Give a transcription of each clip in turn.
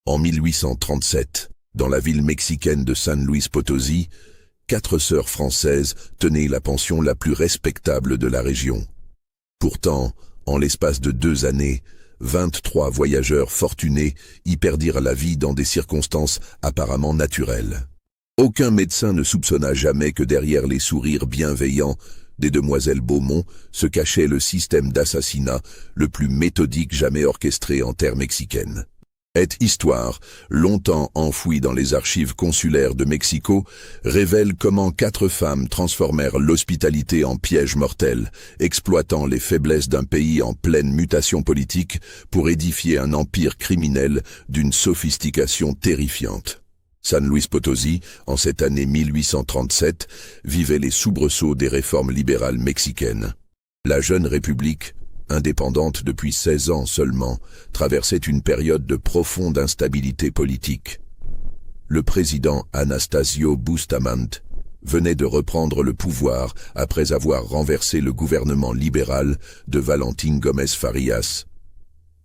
En 1837, dans la ville mexicaine de San Luis Potosí, 4 sœurs françaises tenaient la pension la plus respectable de la région. Pourtant, en l'espace de 2 années, 23 voyageurs fortunés y perdirent la vie dans des circonstances apparemment naturelles. Aucun médecin ne soupçonna jamais que derrière les sourires bienveillants des demoiselles Beaumont se cachait le système d'assassinat le plus méthodique jamais orchestré en terre mexicaine. Cette histoire, longtemps enfouie dans les archives consulaires de Mexico, révèle comment 4 femmes transformèrent l'hospitalité en piège mortel, exploitant les faiblesses d'un pays en pleine mutation politique pour édifier un empire criminel d'une sophistication terrifiante. San Luis Potosí, en cette année 1837, vivait les soubresauts des réformes libérales mexicaines. La jeune république, indépendante depuis 16 ans seulement, traversait une période de profonde instabilité politique. Le président Anastasio Bustamante venait de reprendre le pouvoir après avoir renversé le gouvernement libéral de Valentín Gómez Farías,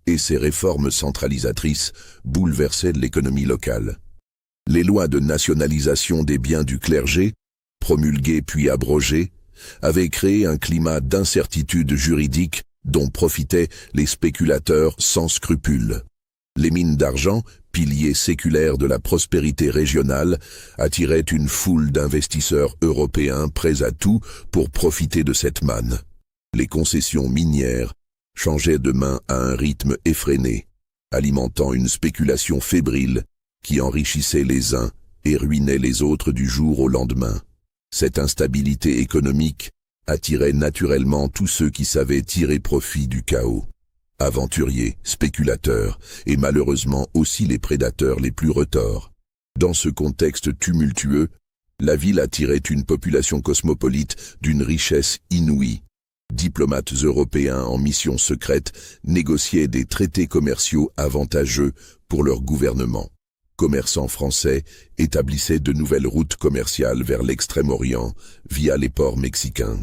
et ses réformes centralisatrices bouleversaient l'économie locale. Les lois de nationalisation des biens du clergé, promulguées puis abrogées, avaient créé un climat d'incertitude juridique dont profitaient les spéculateurs sans scrupules. Les mines d'argent, piliers séculaires de la prospérité régionale, attiraient une foule d'investisseurs européens prêts à tout pour profiter de cette manne. Les concessions minières changeaient de main à un rythme effréné, alimentant une spéculation fébrile qui enrichissait les uns et ruinait les autres du jour au lendemain. Cette instabilité économique attirait naturellement tous ceux qui savaient tirer profit du chaos. Aventuriers, spéculateurs et malheureusement aussi les prédateurs les plus retors. Dans ce contexte tumultueux, la ville attirait une population cosmopolite d'une richesse inouïe. Diplomates européens en mission secrète négociaient des traités commerciaux avantageux pour leur gouvernement. Commerçants français établissaient de nouvelles routes commerciales vers l'Extrême-Orient via les ports mexicains.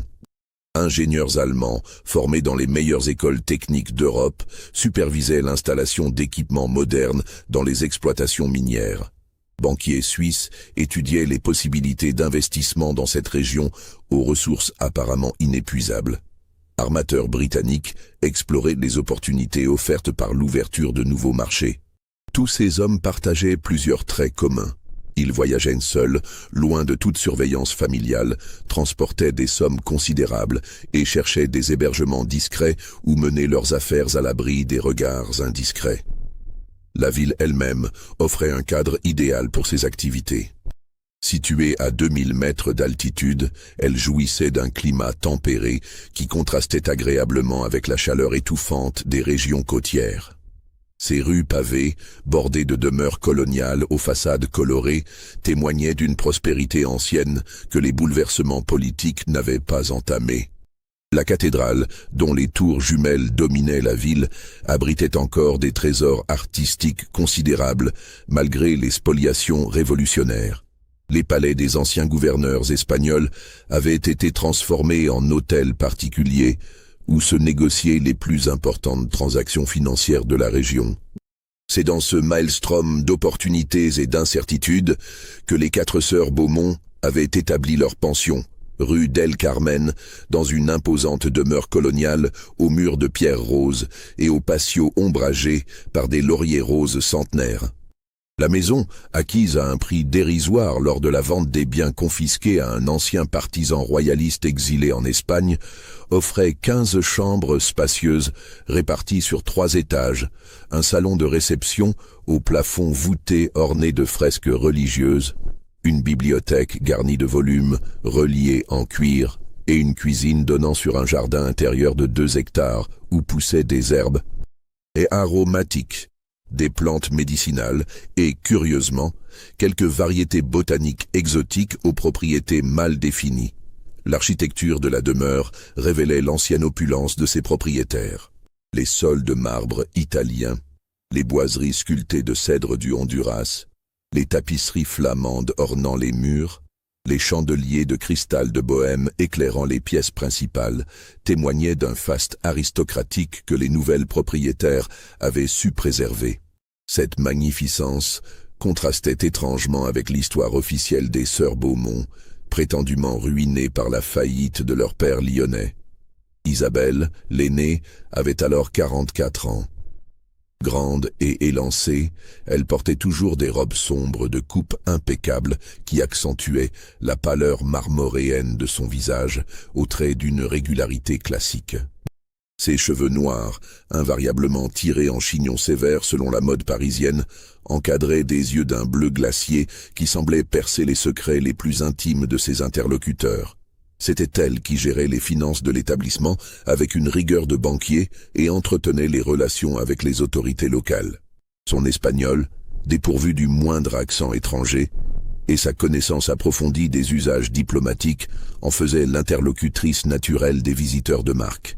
Ingénieurs allemands, formés dans les meilleures écoles techniques d'Europe, supervisaient l'installation d'équipements modernes dans les exploitations minières. Banquiers suisses étudiaient les possibilités d'investissement dans cette région aux ressources apparemment inépuisables. Armateurs britanniques exploraient les opportunités offertes par l'ouverture de nouveaux marchés. Tous ces hommes partageaient plusieurs traits communs. Ils voyageaient seuls, loin de toute surveillance familiale, transportaient des sommes considérables et cherchaient des hébergements discrets où mener leurs affaires à l'abri des regards indiscrets. La ville elle-même offrait un cadre idéal pour ces activités. Située à 2000 mètres d'altitude, elle jouissait d'un climat tempéré qui contrastait agréablement avec la chaleur étouffante des régions côtières. Ces rues pavées, bordées de demeures coloniales aux façades colorées, témoignaient d'une prospérité ancienne que les bouleversements politiques n'avaient pas entamée. La cathédrale, dont les tours jumelles dominaient la ville, abritait encore des trésors artistiques considérables, malgré les spoliations révolutionnaires. Les palais des anciens gouverneurs espagnols avaient été transformés en hôtels particuliers, où se négociaient les plus importantes transactions financières de la région. C'est dans ce maelstrom d'opportunités et d'incertitudes que les 4 sœurs Beaumont avaient établi leur pension, rue d'El Carmen, dans une imposante demeure coloniale aux murs de pierre rose et aux patios ombragés par des lauriers roses centenaires. La maison, acquise à un prix dérisoire lors de la vente des biens confisqués à un ancien partisan royaliste exilé en Espagne, offrait 15 chambres spacieuses réparties sur 3 étages, un salon de réception au plafond voûté orné de fresques religieuses, une bibliothèque garnie de volumes reliés en cuir et une cuisine donnant sur un jardin intérieur de 2 hectares où poussaient des herbes et aromatiques, des plantes médicinales et, curieusement, quelques variétés botaniques exotiques aux propriétés mal définies. L'architecture de la demeure révélait l'ancienne opulence de ses propriétaires. Les sols de marbre italien, les boiseries sculptées de cèdre du Honduras, les tapisseries flamandes ornant les murs, les chandeliers de cristal de Bohême éclairant les pièces principales témoignaient d'un faste aristocratique que les nouvelles propriétaires avaient su préserver. Cette magnificence contrastait étrangement avec l'histoire officielle des sœurs Beaumont, prétendument ruinées par la faillite de leur père lyonnais. Isabelle, l'aînée, avait alors 44 ans. Grande et élancée, elle portait toujours des robes sombres de coupe impeccable qui accentuaient la pâleur marmoréenne de son visage aux traits d'une régularité classique. Ses cheveux noirs, invariablement tirés en chignon sévère selon la mode parisienne, encadraient des yeux d'un bleu glacier qui semblaient percer les secrets les plus intimes de ses interlocuteurs. C'était elle qui gérait les finances de l'établissement avec une rigueur de banquier et entretenait les relations avec les autorités locales. Son espagnol, dépourvu du moindre accent étranger, et sa connaissance approfondie des usages diplomatiques en faisaient l'interlocutrice naturelle des visiteurs de marque.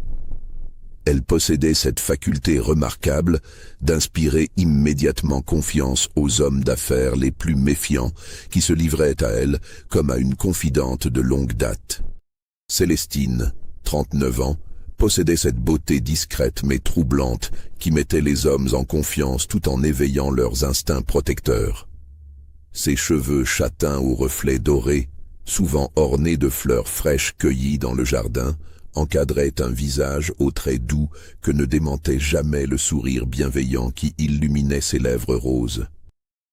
Elle possédait cette faculté remarquable d'inspirer immédiatement confiance aux hommes d'affaires les plus méfiants qui se livraient à elle comme à une confidente de longue date. Célestine, 39 ans, possédait cette beauté discrète mais troublante qui mettait les hommes en confiance tout en éveillant leurs instincts protecteurs. Ses cheveux châtains aux reflets dorés, souvent ornés de fleurs fraîches cueillies dans le jardin, encadraient un visage aux traits doux que ne démentait jamais le sourire bienveillant qui illuminait ses lèvres roses.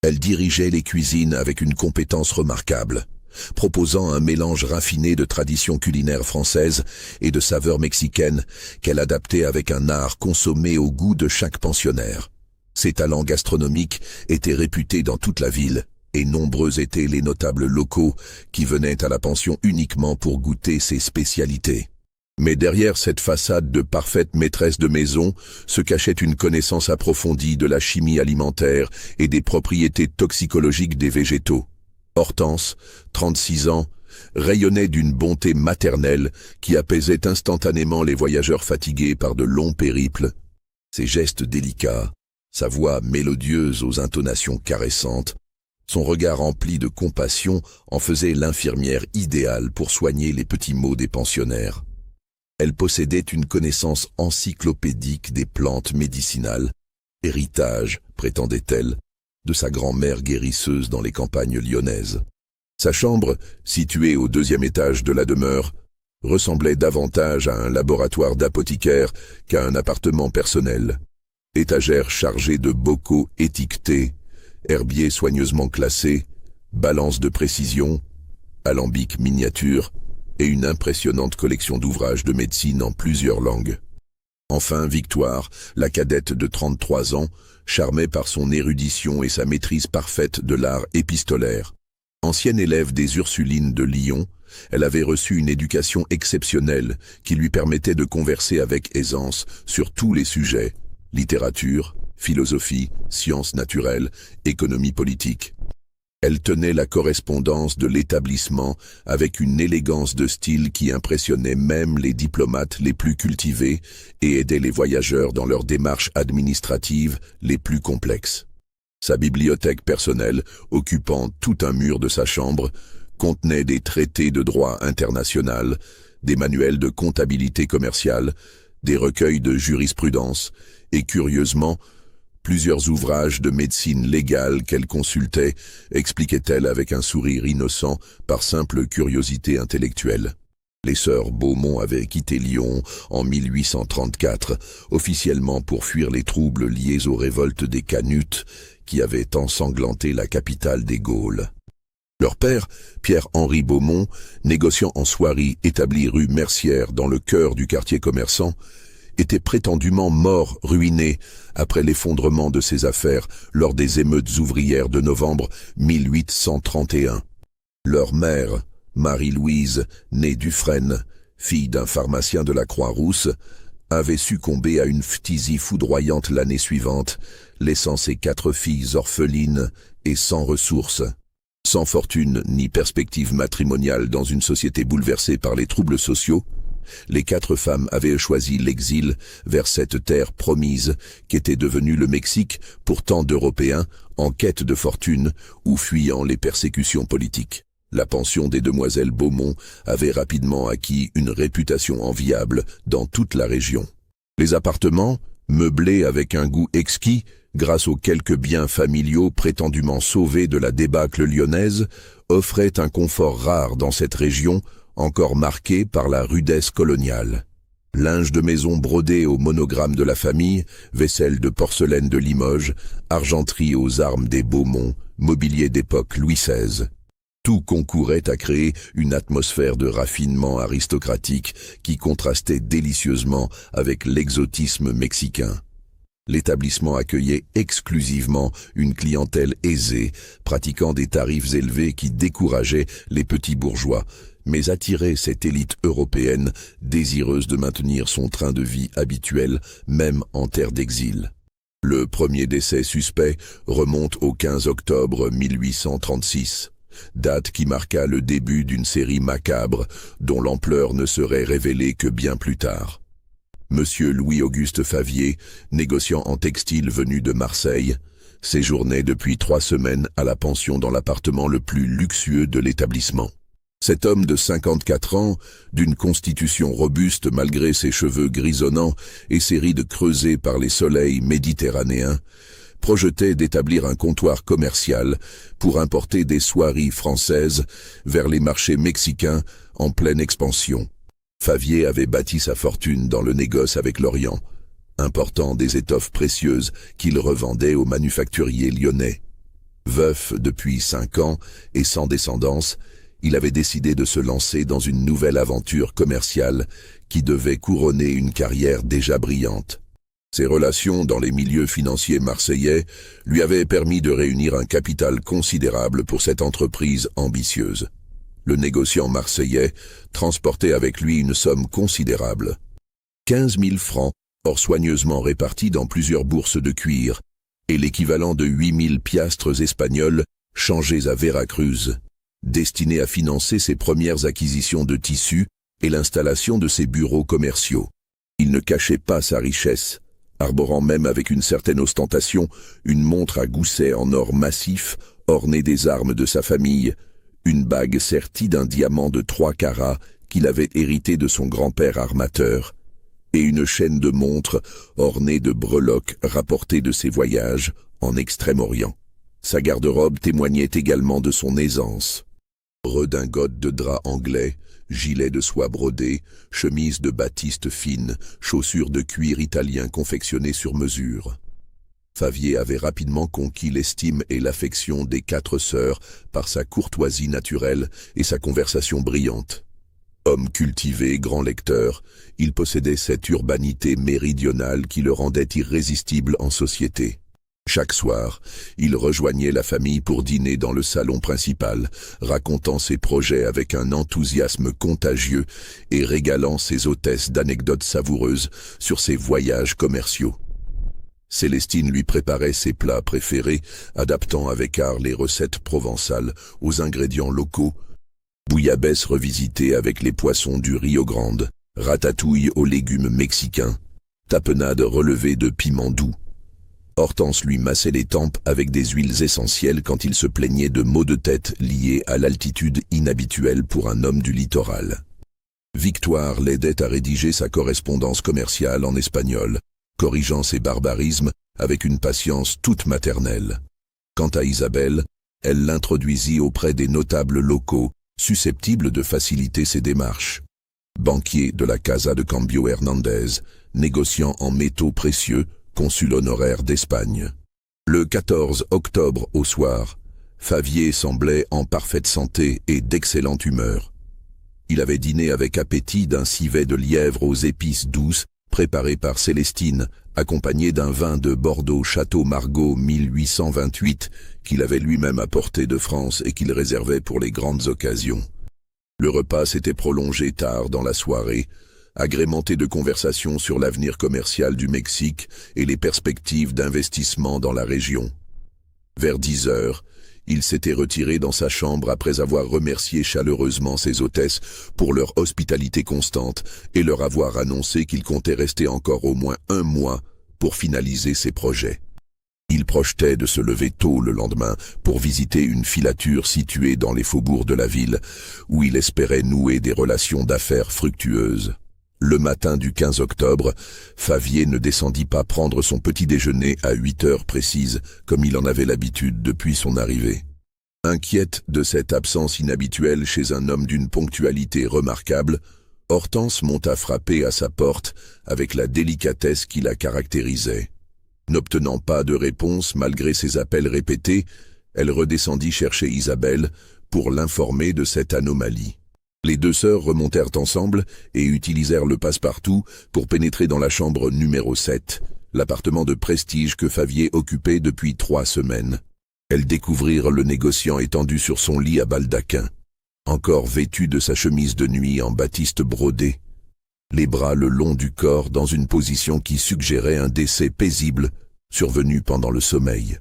Elle dirigeait les cuisines avec une compétence remarquable, proposant un mélange raffiné de traditions culinaires françaises et de saveurs mexicaines qu'elle adaptait avec un art consommé au goût de chaque pensionnaire. Ses talents gastronomiques étaient réputés dans toute la ville, et nombreux étaient les notables locaux qui venaient à la pension uniquement pour goûter ses spécialités. Mais derrière cette façade de parfaite maîtresse de maison se cachait une connaissance approfondie de la chimie alimentaire et des propriétés toxicologiques des végétaux. Hortense, 36 ans, rayonnait d'une bonté maternelle qui apaisait instantanément les voyageurs fatigués par de longs périples. Ses gestes délicats, sa voix mélodieuse aux intonations caressantes, son regard empli de compassion en faisait l'infirmière idéale pour soigner les petits maux des pensionnaires. Elle possédait une connaissance encyclopédique des plantes médicinales, héritage, prétendait-elle, de sa grand-mère guérisseuse dans les campagnes lyonnaises. Sa chambre, située au 2e étage de la demeure, ressemblait davantage à un laboratoire d'apothicaire qu'à un appartement personnel. Étagères chargées de bocaux étiquetés, herbiers soigneusement classés, balances de précision, alambics miniatures, et une impressionnante collection d'ouvrages de médecine en plusieurs langues. Enfin, Victoire, la cadette de 33 ans, charmait par son érudition et sa maîtrise parfaite de l'art épistolaire. Ancienne élève des Ursulines de Lyon, elle avait reçu une éducation exceptionnelle qui lui permettait de converser avec aisance sur tous les sujets, littérature, philosophie, sciences naturelles, économie politique. Elle tenait la correspondance de l'établissement avec une élégance de style qui impressionnait même les diplomates les plus cultivés et aidait les voyageurs dans leurs démarches administratives les plus complexes. Sa bibliothèque personnelle, occupant tout un mur de sa chambre, contenait des traités de droit international, des manuels de comptabilité commerciale, des recueils de jurisprudence et, curieusement, plusieurs ouvrages de médecine légale qu'elle consultait, expliquait-elle avec un sourire innocent par simple curiosité intellectuelle. Les sœurs Beaumont avaient quitté Lyon en 1834, officiellement pour fuir les troubles liés aux révoltes des Canutes qui avaient ensanglanté la capitale des Gaules. Leur père, Pierre-Henri Beaumont, négociant en soierie établi rue Mercière dans le cœur du quartier commerçant, était prétendument mort ruiné après l'effondrement de ses affaires lors des émeutes ouvrières de novembre 1831. Leur mère, Marie-Louise, née Dufresne, fille d'un pharmacien de la Croix-Rousse, avait succombé à une phtisie foudroyante l'année suivante, laissant ses 4 filles orphelines et sans ressources. Sans fortune ni perspective matrimoniale dans une société bouleversée par les troubles sociaux, les 4 femmes avaient choisi l'exil vers cette terre promise qu'était devenu le Mexique pour tant d'Européens en quête de fortune ou fuyant les persécutions politiques. La pension des demoiselles Beaumont avait rapidement acquis une réputation enviable dans toute la région. Les appartements, meublés avec un goût exquis, grâce aux quelques biens familiaux prétendument sauvés de la débâcle lyonnaise, offrait un confort rare dans cette région, encore marquée par la rudesse coloniale. Linge de maison brodé au monogramme de la famille, vaisselle de porcelaine de Limoges, argenterie aux armes des Beaumont, mobilier d'époque Louis XVI. Tout concourait à créer une atmosphère de raffinement aristocratique qui contrastait délicieusement avec l'exotisme mexicain. L'établissement accueillait exclusivement une clientèle aisée, pratiquant des tarifs élevés qui décourageaient les petits bourgeois, mais attiraient cette élite européenne désireuse de maintenir son train de vie habituel, même en terre d'exil. Le premier décès suspect remonte au 15 octobre 1836, date qui marqua le début d'une série macabre dont l'ampleur ne serait révélée que bien plus tard. Monsieur Louis-Auguste Favier, négociant en textile venu de Marseille, séjournait depuis 3 semaines à la pension dans l'appartement le plus luxueux de l'établissement. Cet homme de 54 ans, d'une constitution robuste malgré ses cheveux grisonnants et ses rides creusées par les soleils méditerranéens, projetait d'établir un comptoir commercial pour importer des soieries françaises vers les marchés mexicains en pleine expansion. Favier avait bâti sa fortune dans le négoce avec l'Orient, important des étoffes précieuses qu'il revendait aux manufacturiers lyonnais. Veuf depuis 5 ans et sans descendance, il avait décidé de se lancer dans une nouvelle aventure commerciale qui devait couronner une carrière déjà brillante. Ses relations dans les milieux financiers marseillais lui avaient permis de réunir un capital considérable pour cette entreprise ambitieuse. Le négociant marseillais transportait avec lui une somme considérable. 15 000 francs, or soigneusement répartis dans plusieurs bourses de cuir, et l'équivalent de 8 000 piastres espagnols changés à Veracruz, destinés à financer ses premières acquisitions de tissus et l'installation de ses bureaux commerciaux. Il ne cachait pas sa richesse, arborant même avec une certaine ostentation une montre à gousset en or massif ornée des armes de sa famille, une bague sertie d'un diamant de 3 carats qu'il avait hérité de son grand-père armateur, et une chaîne de montre ornée de breloques rapportées de ses voyages en Extrême-Orient. Sa garde-robe témoignait également de son aisance. Redingote de drap anglais, gilet de soie brodé, chemise de batiste fine, chaussures de cuir italien confectionnées sur mesure. Favier avait rapidement conquis l'estime et l'affection des 4 sœurs par sa courtoisie naturelle et sa conversation brillante. Homme cultivé, grand lecteur, il possédait cette urbanité méridionale qui le rendait irrésistible en société. Chaque soir, il rejoignait la famille pour dîner dans le salon principal, racontant ses projets avec un enthousiasme contagieux et régalant ses hôtesses d'anecdotes savoureuses sur ses voyages commerciaux. Célestine lui préparait ses plats préférés, adaptant avec art les recettes provençales aux ingrédients locaux, bouillabaisse revisitée avec les poissons du Rio Grande, ratatouille aux légumes mexicains, tapenade relevée de piment doux. Hortense lui massait les tempes avec des huiles essentielles quand il se plaignait de maux de tête liés à l'altitude inhabituelle pour un homme du littoral. Victoire l'aidait à rédiger sa correspondance commerciale en espagnol, corrigeant ses barbarismes avec une patience toute maternelle. Quant à Isabelle, elle l'introduisit auprès des notables locaux, susceptibles de faciliter ses démarches. Banquier de la Casa de Cambio Hernandez, négociant en métaux précieux, consul honoraire d'Espagne. Le 14 octobre au soir, Favier semblait en parfaite santé et d'excellente humeur. Il avait dîné avec appétit d'un civet de lièvre aux épices douces, préparé par Célestine, accompagné d'un vin de Bordeaux Château Margaux 1828, qu'il avait lui-même apporté de France et qu'il réservait pour les grandes occasions. Le repas s'était prolongé tard dans la soirée, agrémenté de conversations sur l'avenir commercial du Mexique et les perspectives d'investissement dans la région. Vers 10 heures, il s'était retiré dans sa chambre après avoir remercié chaleureusement ses hôtesses pour leur hospitalité constante et leur avoir annoncé qu'il comptait rester encore au moins 1 mois pour finaliser ses projets. Il projetait de se lever tôt le lendemain pour visiter une filature située dans les faubourgs de la ville, où il espérait nouer des relations d'affaires fructueuses. Le matin du 15 octobre, Favier ne descendit pas prendre son petit déjeuner à 8 heures précises, comme il en avait l'habitude depuis son arrivée. Inquiète de cette absence inhabituelle chez un homme d'une ponctualité remarquable, Hortense monta frapper à sa porte avec la délicatesse qui la caractérisait. N'obtenant pas de réponse malgré ses appels répétés, elle redescendit chercher Isabelle pour l'informer de cette anomalie. Les deux sœurs remontèrent ensemble et utilisèrent le passe-partout pour pénétrer dans la chambre numéro 7, l'appartement de prestige que Favier occupait depuis 3 semaines. Elles découvrirent le négociant étendu sur son lit à baldaquin, encore vêtu de sa chemise de nuit en batiste brodée, les bras le long du corps dans une position qui suggérait un décès paisible survenu pendant le sommeil.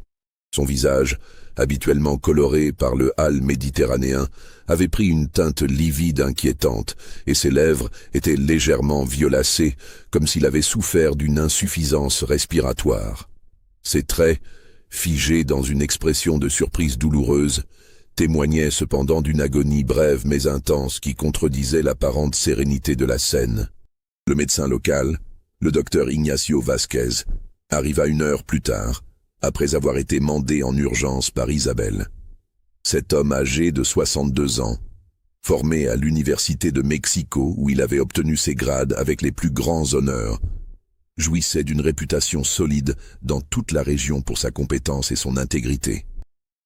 Son visage, habituellement coloré par le hâle méditerranéen, avait pris une teinte livide inquiétante, et ses lèvres étaient légèrement violacées, comme s'il avait souffert d'une insuffisance respiratoire. Ses traits, figés dans une expression de surprise douloureuse, témoignaient cependant d'une agonie brève mais intense qui contredisait l'apparente sérénité de la scène. Le médecin local, le docteur Ignacio Vasquez, arriva 1 heure plus tard, après avoir été mandé en urgence par Isabelle. Cet homme âgé de 62 ans, formé à l'Université de Mexico où il avait obtenu ses grades avec les plus grands honneurs, jouissait d'une réputation solide dans toute la région pour sa compétence et son intégrité.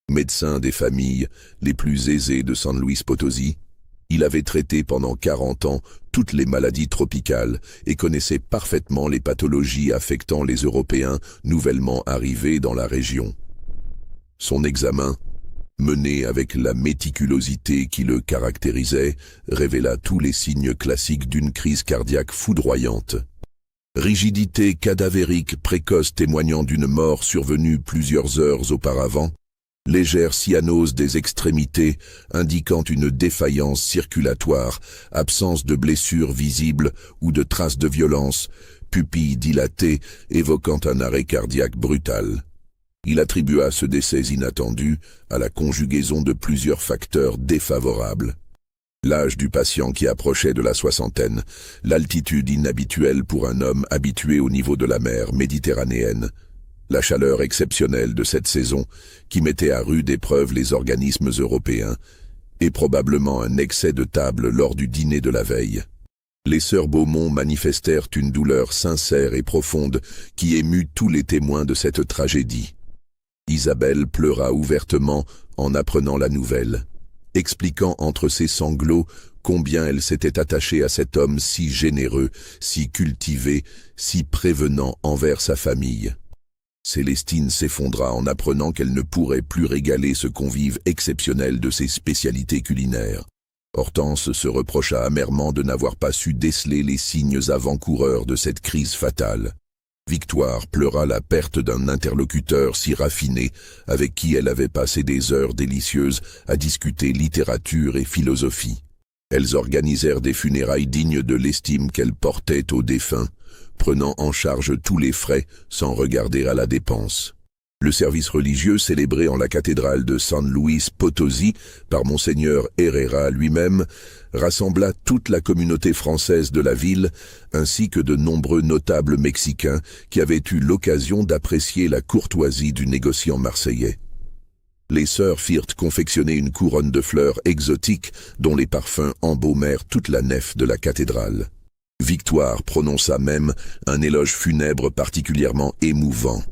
Médecin des familles les plus aisées de San Luis Potosí, il avait traité pendant 40 ans toutes les maladies tropicales et connaissait parfaitement les pathologies affectant les Européens nouvellement arrivés dans la région. Son examen, mené avec la méticulosité qui le caractérisait, révéla tous les signes classiques d'une crise cardiaque foudroyante. Rigidité cadavérique précoce témoignant d'une mort survenue plusieurs heures auparavant, légère cyanose des extrémités indiquant une défaillance circulatoire, absence de blessures visibles ou de traces de violence, pupilles dilatées évoquant un arrêt cardiaque brutal. Il attribua ce décès inattendu à la conjugaison de plusieurs facteurs défavorables. L'âge du patient qui approchait de la soixantaine, l'altitude inhabituelle pour un homme habitué au niveau de la mer méditerranéenne, la chaleur exceptionnelle de cette saison qui mettait à rude épreuve les organismes européens, et probablement un excès de table lors du dîner de la veille. Les sœurs Beaumont manifestèrent une douleur sincère et profonde qui émut tous les témoins de cette tragédie. Isabelle pleura ouvertement en apprenant la nouvelle, expliquant entre ses sanglots combien elle s'était attachée à cet homme si généreux, si cultivé, si prévenant envers sa famille. Célestine s'effondra en apprenant qu'elle ne pourrait plus régaler ce convive exceptionnel de ses spécialités culinaires. Hortense se reprocha amèrement de n'avoir pas su déceler les signes avant-coureurs de cette crise fatale. Victoire pleura la perte d'un interlocuteur si raffiné, avec qui elle avait passé des heures délicieuses à discuter littérature et philosophie. Elles organisèrent des funérailles dignes de l'estime qu'elles portaient aux défunts, prenant en charge tous les frais sans regarder à la dépense. Le service religieux célébré en la cathédrale de San Luis Potosí par Monseigneur Herrera lui-même rassembla toute la communauté française de la ville ainsi que de nombreux notables mexicains qui avaient eu l'occasion d'apprécier la courtoisie du négociant marseillais. Les sœurs firent confectionner une couronne de fleurs exotiques dont les parfums embaumèrent toute la nef de la cathédrale. Victoire prononça même un éloge funèbre particulièrement émouvant,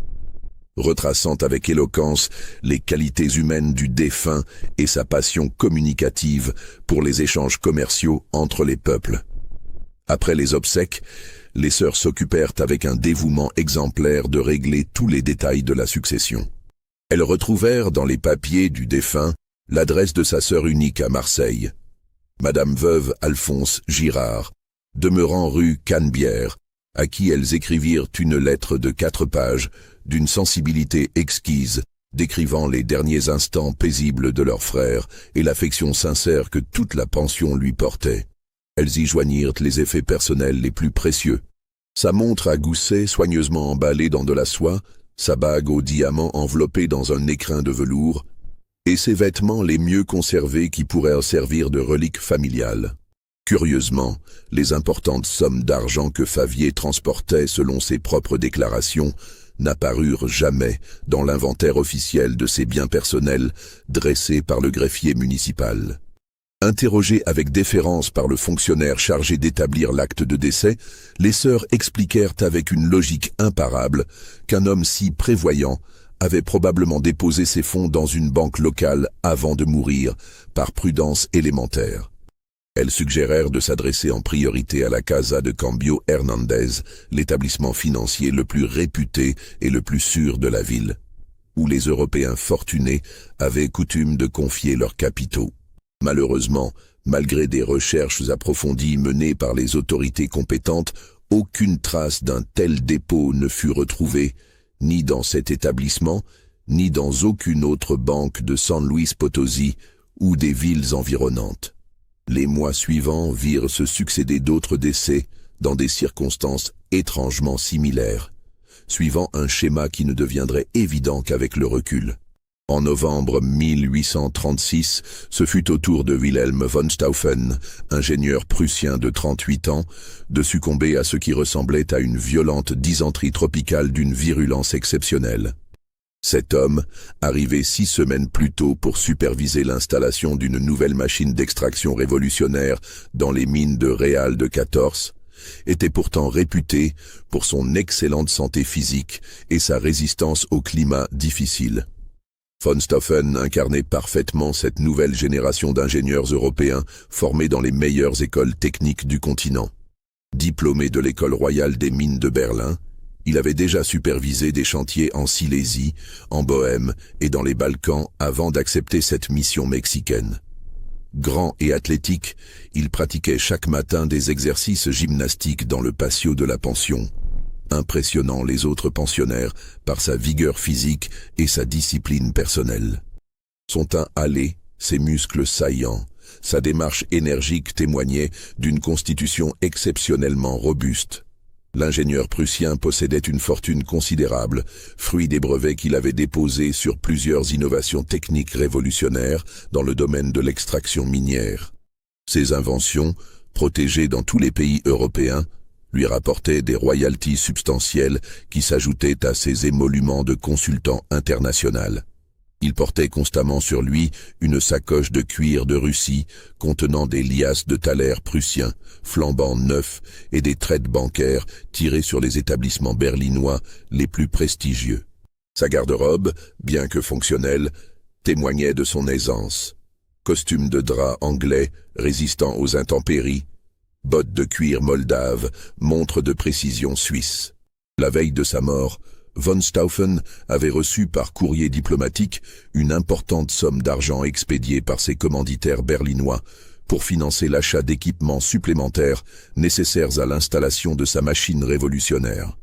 retraçant avec éloquence les qualités humaines du défunt et sa passion communicative pour les échanges commerciaux entre les peuples. Après les obsèques, les sœurs s'occupèrent avec un dévouement exemplaire de régler tous les détails de la succession. Elles retrouvèrent dans les papiers du défunt l'adresse de sa sœur unique à Marseille, Madame veuve Alphonse Girard, demeurant rue Canebière, à qui elles écrivirent une lettre de 4 pages, d'une sensibilité exquise, décrivant les derniers instants paisibles de leur frère et l'affection sincère que toute la pension lui portait. Elles y joignirent les effets personnels les plus précieux. Sa montre à gousset soigneusement emballée dans de la soie, sa bague aux diamants enveloppée dans un écrin de velours, et ses vêtements les mieux conservés qui pourraient servir de relique familiale. Curieusement, les importantes sommes d'argent que Favier transportait selon ses propres déclarations n'apparurent jamais dans l'inventaire officiel de ses biens personnels dressé par le greffier municipal. Interrogées avec déférence par le fonctionnaire chargé d'établir l'acte de décès, les sœurs expliquèrent avec une logique imparable qu'un homme si prévoyant avait probablement déposé ses fonds dans une banque locale avant de mourir, par prudence élémentaire. Elles suggérèrent de s'adresser en priorité à la Casa de Cambio Hernandez, l'établissement financier le plus réputé et le plus sûr de la ville, où les Européens fortunés avaient coutume de confier leurs capitaux. Malheureusement, malgré des recherches approfondies menées par les autorités compétentes, aucune trace d'un tel dépôt ne fut retrouvée, ni dans cet établissement, ni dans aucune autre banque de San Luis Potosí ou des villes environnantes. Les mois suivants virent se succéder d'autres décès dans des circonstances étrangement similaires, suivant un schéma qui ne deviendrait évident qu'avec le recul. En novembre 1836, ce fut au tour de Wilhelm von Stauffen, ingénieur prussien de 38 ans, de succomber à ce qui ressemblait à une violente dysenterie tropicale d'une virulence exceptionnelle. Cet homme, arrivé 6 semaines plus tôt pour superviser l'installation d'une nouvelle machine d'extraction révolutionnaire dans les mines de Real de 14, était pourtant réputé pour son excellente santé physique et sa résistance au climat difficile. Von Stauffen incarnait parfaitement cette nouvelle génération d'ingénieurs européens formés dans les meilleures écoles techniques du continent. Diplômé de l'école royale des mines de Berlin, il avait déjà supervisé des chantiers en Silésie, en Bohême et dans les Balkans avant d'accepter cette mission mexicaine. Grand et athlétique, il pratiquait chaque matin des exercices gymnastiques dans le patio de la pension, impressionnant les autres pensionnaires par sa vigueur physique et sa discipline personnelle. Son teint hâlé, ses muscles saillants, sa démarche énergique témoignaient d'une constitution exceptionnellement robuste. L'ingénieur prussien possédait une fortune considérable, fruit des brevets qu'il avait déposés sur plusieurs innovations techniques révolutionnaires dans le domaine de l'extraction minière. Ses inventions, protégées dans tous les pays européens, lui rapportaient des royalties substantielles qui s'ajoutaient à ses émoluments de consultant international. Il portait constamment sur lui une sacoche de cuir de Russie contenant des liasses de thaler prussiens, flambant neufs et des traites bancaires tirés sur les établissements berlinois les plus prestigieux. Sa garde-robe, bien que fonctionnelle, témoignait de son aisance. Costume de drap anglais résistant aux intempéries, bottes de cuir moldave, montre de précision suisse. La veille de sa mort, von Stauffen avait reçu par courrier diplomatique une importante somme d'argent expédiée par ses commanditaires berlinois pour financer l'achat d'équipements supplémentaires nécessaires à l'installation de sa machine révolutionnaire.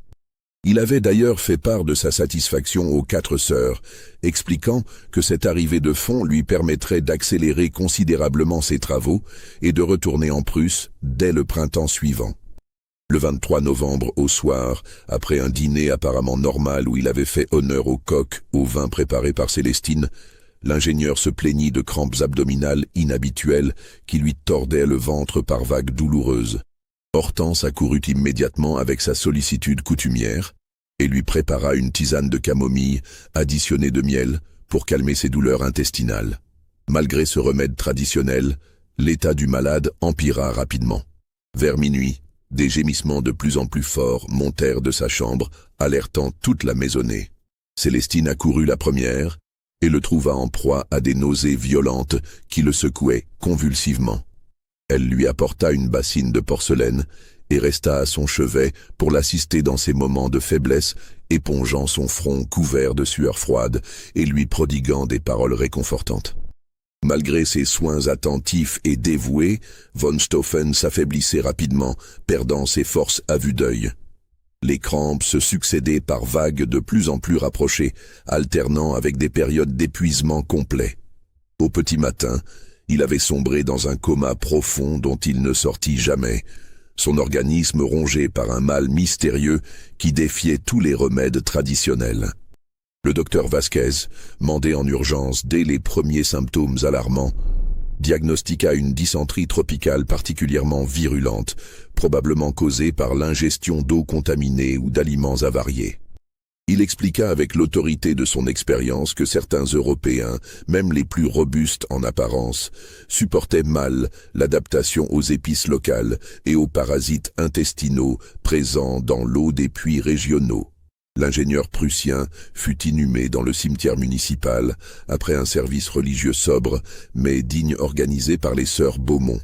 Il avait d'ailleurs fait part de sa satisfaction aux 4 sœurs, expliquant que cette arrivée de fonds lui permettrait d'accélérer considérablement ses travaux et de retourner en Prusse dès le printemps suivant. Le 23 novembre au soir, après un dîner apparemment normal où il avait fait honneur au coq, au vin préparé par Célestine, l'ingénieur se plaignit de crampes abdominales inhabituelles qui lui tordaient le ventre par vagues douloureuses. Hortense accourut immédiatement avec sa sollicitude coutumière et lui prépara une tisane de camomille additionnée de miel pour calmer ses douleurs intestinales. Malgré ce remède traditionnel, l'état du malade empira rapidement. Vers minuit, des gémissements de plus en plus forts montèrent de sa chambre, alertant toute la maisonnée. Célestine accourut la première et le trouva en proie à des nausées violentes qui le secouaient convulsivement. Elle lui apporta une bassine de porcelaine et resta à son chevet pour l'assister dans ses moments de faiblesse, épongeant son front couvert de sueur froide et lui prodiguant des paroles réconfortantes. Malgré ses soins attentifs et dévoués, von Stauffen s'affaiblissait rapidement, perdant ses forces à vue d'œil. Les crampes se succédaient par vagues de plus en plus rapprochées, alternant avec des périodes d'épuisement complet. Au petit matin, il avait sombré dans un coma profond dont il ne sortit jamais, son organisme rongé par un mal mystérieux qui défiait tous les remèdes traditionnels. Le docteur Vasquez, mandé en urgence dès les premiers symptômes alarmants, diagnostiqua une dysenterie tropicale particulièrement virulente, probablement causée par l'ingestion d'eau contaminée ou d'aliments avariés. Il expliqua avec l'autorité de son expérience que certains Européens, même les plus robustes en apparence, supportaient mal l'adaptation aux épices locales et aux parasites intestinaux présents dans l'eau des puits régionaux. L'ingénieur prussien fut inhumé dans le cimetière municipal après un service religieux sobre mais digne organisé par les sœurs Beaumont.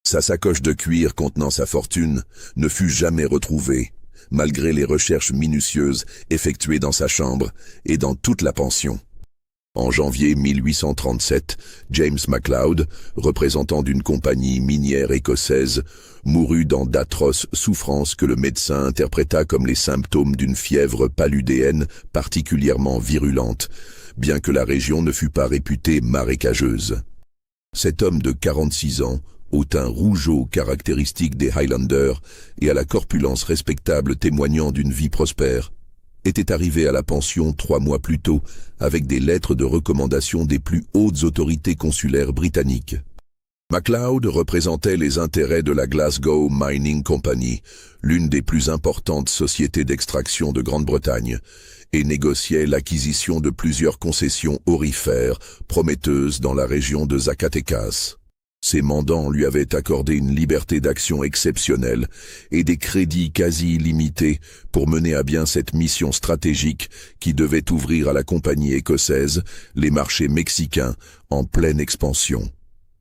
Sa sacoche de cuir contenant sa fortune ne fut jamais retrouvée, malgré les recherches minutieuses effectuées dans sa chambre et dans toute la pension. En janvier 1837, James MacLeod, représentant d'une compagnie minière écossaise, mourut dans d'atroces souffrances que le médecin interpréta comme les symptômes d'une fièvre paludéenne particulièrement virulente, bien que la région ne fût pas réputée marécageuse. Cet homme de 46 ans, au teint rougeau caractéristique des Highlanders et à la corpulence respectable témoignant d'une vie prospère, était arrivé à la pension 3 mois plus tôt avec des lettres de recommandation des plus hautes autorités consulaires britanniques. MacLeod représentait les intérêts de la Glasgow Mining Company, l'une des plus importantes sociétés d'extraction de Grande-Bretagne, et négociait l'acquisition de plusieurs concessions aurifères prometteuses dans la région de Zacatecas. Ses mandants lui avaient accordé une liberté d'action exceptionnelle et des crédits quasi illimités pour mener à bien cette mission stratégique qui devait ouvrir à la compagnie écossaise les marchés mexicains en pleine expansion.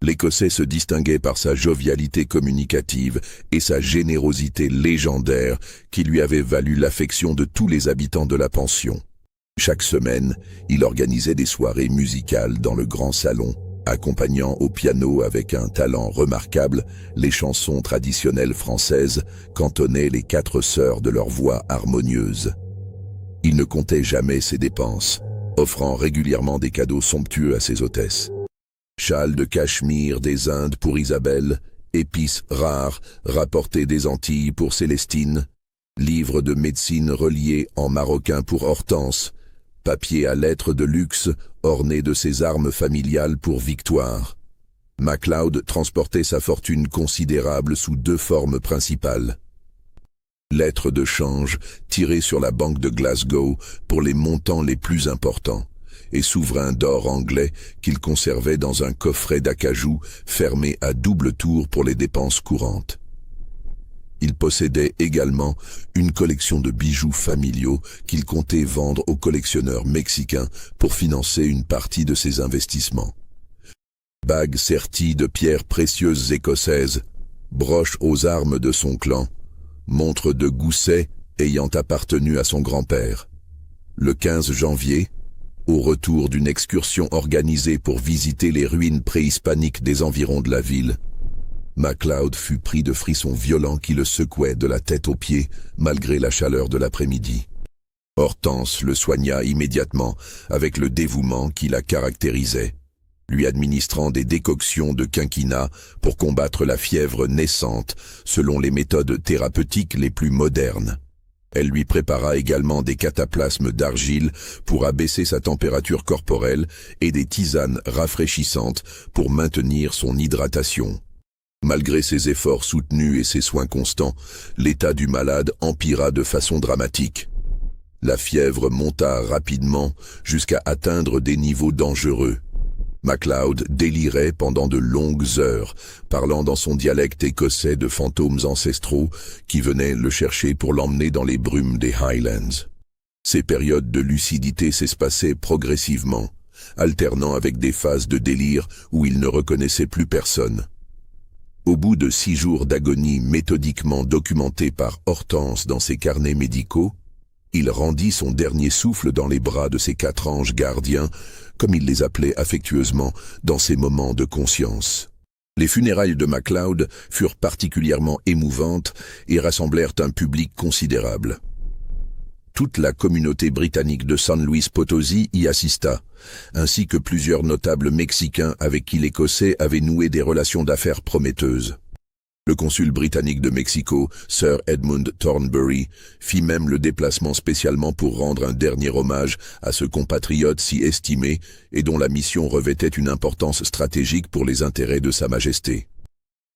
L'Écossais se distinguait par sa jovialité communicative et sa générosité légendaire qui lui avait valu l'affection de tous les habitants de la pension. Chaque semaine, il organisait des soirées musicales dans le grand salon, accompagnant au piano avec un talent remarquable les chansons traditionnelles françaises qu'entonnaient les 4 sœurs de leur voix harmonieuse. Il ne comptait jamais ses dépenses, offrant régulièrement des cadeaux somptueux à ses hôtesses. Châles de cachemire des Indes pour Isabelle, épices rares rapportées des Antilles pour Célestine, livres de médecine reliés en maroquin pour Hortense, papier à lettres de luxe orné de ses armes familiales pour Victoire. MacLeod transportait sa fortune considérable sous 2 formes principales. Lettres de change tirées sur la banque de Glasgow pour les montants les plus importants, et souverains d'or anglais qu'il conservait dans un coffret d'acajou fermé à double tour pour les dépenses courantes. Il possédait également une collection de bijoux familiaux qu'il comptait vendre aux collectionneurs mexicains pour financer une partie de ses investissements. Bagues serties de pierres précieuses écossaises, broches aux armes de son clan, montre de gousset ayant appartenu à son grand-père. Le 15 janvier, au retour d'une excursion organisée pour visiter les ruines préhispaniques des environs de la ville, MacLeod fut pris de frissons violents qui le secouaient de la tête aux pieds, malgré la chaleur de l'après-midi. Hortense le soigna immédiatement, avec le dévouement qui la caractérisait, lui administrant des décoctions de quinquina pour combattre la fièvre naissante, selon les méthodes thérapeutiques les plus modernes. Elle lui prépara également des cataplasmes d'argile pour abaisser sa température corporelle et des tisanes rafraîchissantes pour maintenir son hydratation. Malgré ses efforts soutenus et ses soins constants, l'état du malade empira de façon dramatique. La fièvre monta rapidement jusqu'à atteindre des niveaux dangereux. MacLeod délirait pendant de longues heures, parlant dans son dialecte écossais de fantômes ancestraux qui venaient le chercher pour l'emmener dans les brumes des Highlands. Ces périodes de lucidité s'espaçaient progressivement, alternant avec des phases de délire où il ne reconnaissait plus personne. Au bout de 6 jours d'agonie méthodiquement documentés par Hortense dans ses carnets médicaux, il rendit son dernier souffle dans les bras de ses 4 anges gardiens, comme il les appelait affectueusement dans ses moments de conscience. Les funérailles de MacLeod furent particulièrement émouvantes et rassemblèrent un public considérable. Toute la communauté britannique de San Luis Potosí y assista, ainsi que plusieurs notables mexicains avec qui l'Écossais avait noué des relations d'affaires prometteuses. Le consul britannique de Mexico, Sir Edmund Thornbury, fit même le déplacement spécialement pour rendre un dernier hommage à ce compatriote si estimé et dont la mission revêtait une importance stratégique pour les intérêts de Sa Majesté.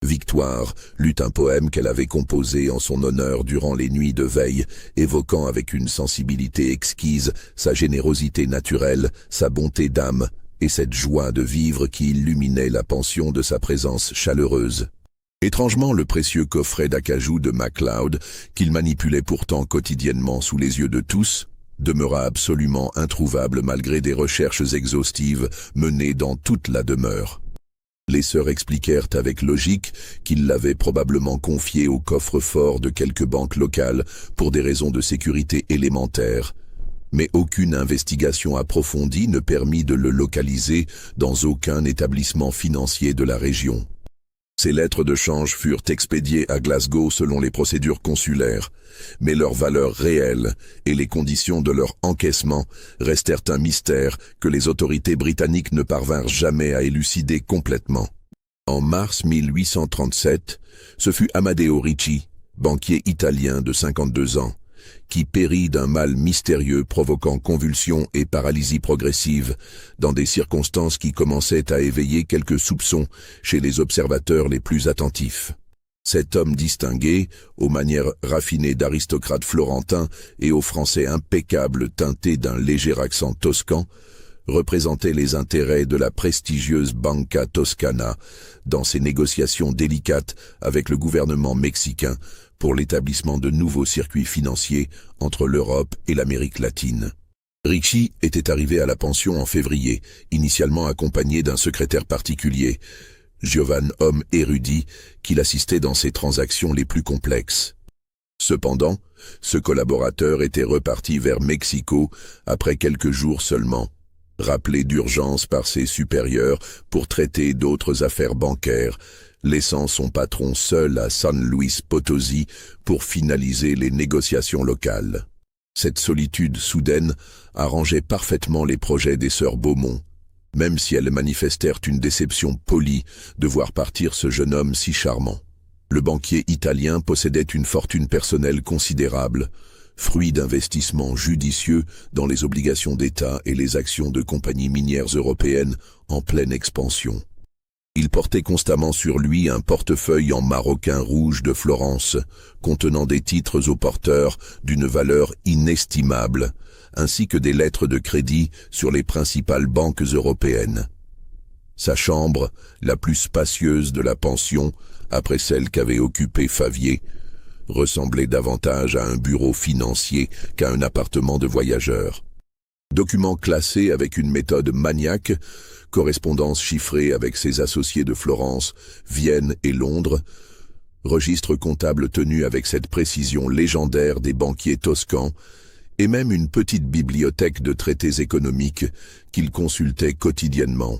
Victoire lut un poème qu'elle avait composé en son honneur durant les nuits de veille, évoquant avec une sensibilité exquise sa générosité naturelle, sa bonté d'âme et cette joie de vivre qui illuminait la pension de sa présence chaleureuse. Étrangement, le précieux coffret d'acajou de MacLeod, qu'il manipulait pourtant quotidiennement sous les yeux de tous, demeura absolument introuvable malgré des recherches exhaustives menées dans toute la demeure. Les sœurs expliquèrent avec logique qu'ils l'avaient probablement confié au coffre-fort de quelque banque locale pour des raisons de sécurité élémentaires, mais aucune investigation approfondie ne permit de le localiser dans aucun établissement financier de la région. Ces lettres de change furent expédiées à Glasgow selon les procédures consulaires, mais leur valeur réelle et les conditions de leur encaissement restèrent un mystère que les autorités britanniques ne parvinrent jamais à élucider complètement. En mars 1837, ce fut Amadeo Ricci, banquier italien de 52 ans, qui périt d'un mal mystérieux provoquant convulsions et paralysie progressive, dans des circonstances qui commençaient à éveiller quelques soupçons chez les observateurs les plus attentifs. Cet homme distingué, aux manières raffinées d'aristocrate florentin et aux français impeccables teintés d'un léger accent toscan, représentait les intérêts de la prestigieuse Banca Toscana dans ses négociations délicates avec le gouvernement mexicain pour l'établissement de nouveaux circuits financiers entre l'Europe et l'Amérique latine. Ricci était arrivé à la pension en février, initialement accompagné d'un secrétaire particulier, Giovan, homme érudit, qui l'assistait dans ses transactions les plus complexes. Cependant, ce collaborateur était reparti vers Mexico après quelques jours seulement, rappelé d'urgence par ses supérieurs pour traiter d'autres affaires bancaires, laissant son patron seul à San Luis Potosí pour finaliser les négociations locales. Cette solitude soudaine arrangeait parfaitement les projets des sœurs Beaumont, même si elles manifestèrent une déception polie de voir partir ce jeune homme si charmant. Le banquier italien possédait une fortune personnelle considérable, fruit d'investissements judicieux dans les obligations d'État et les actions de compagnies minières européennes en pleine expansion. Il portait constamment sur lui un portefeuille en maroquin rouge de Florence, contenant des titres au porteur d'une valeur inestimable, ainsi que des lettres de crédit sur les principales banques européennes. Sa chambre, la plus spacieuse de la pension, après celle qu'avait occupée Favier, ressemblait davantage à un bureau financier qu'à un appartement de voyageur. Documents classés avec une méthode maniaque, correspondance chiffrée avec ses associés de Florence, Vienne et Londres, registre comptable tenu avec cette précision légendaire des banquiers toscans, et même une petite bibliothèque de traités économiques qu'il consultait quotidiennement.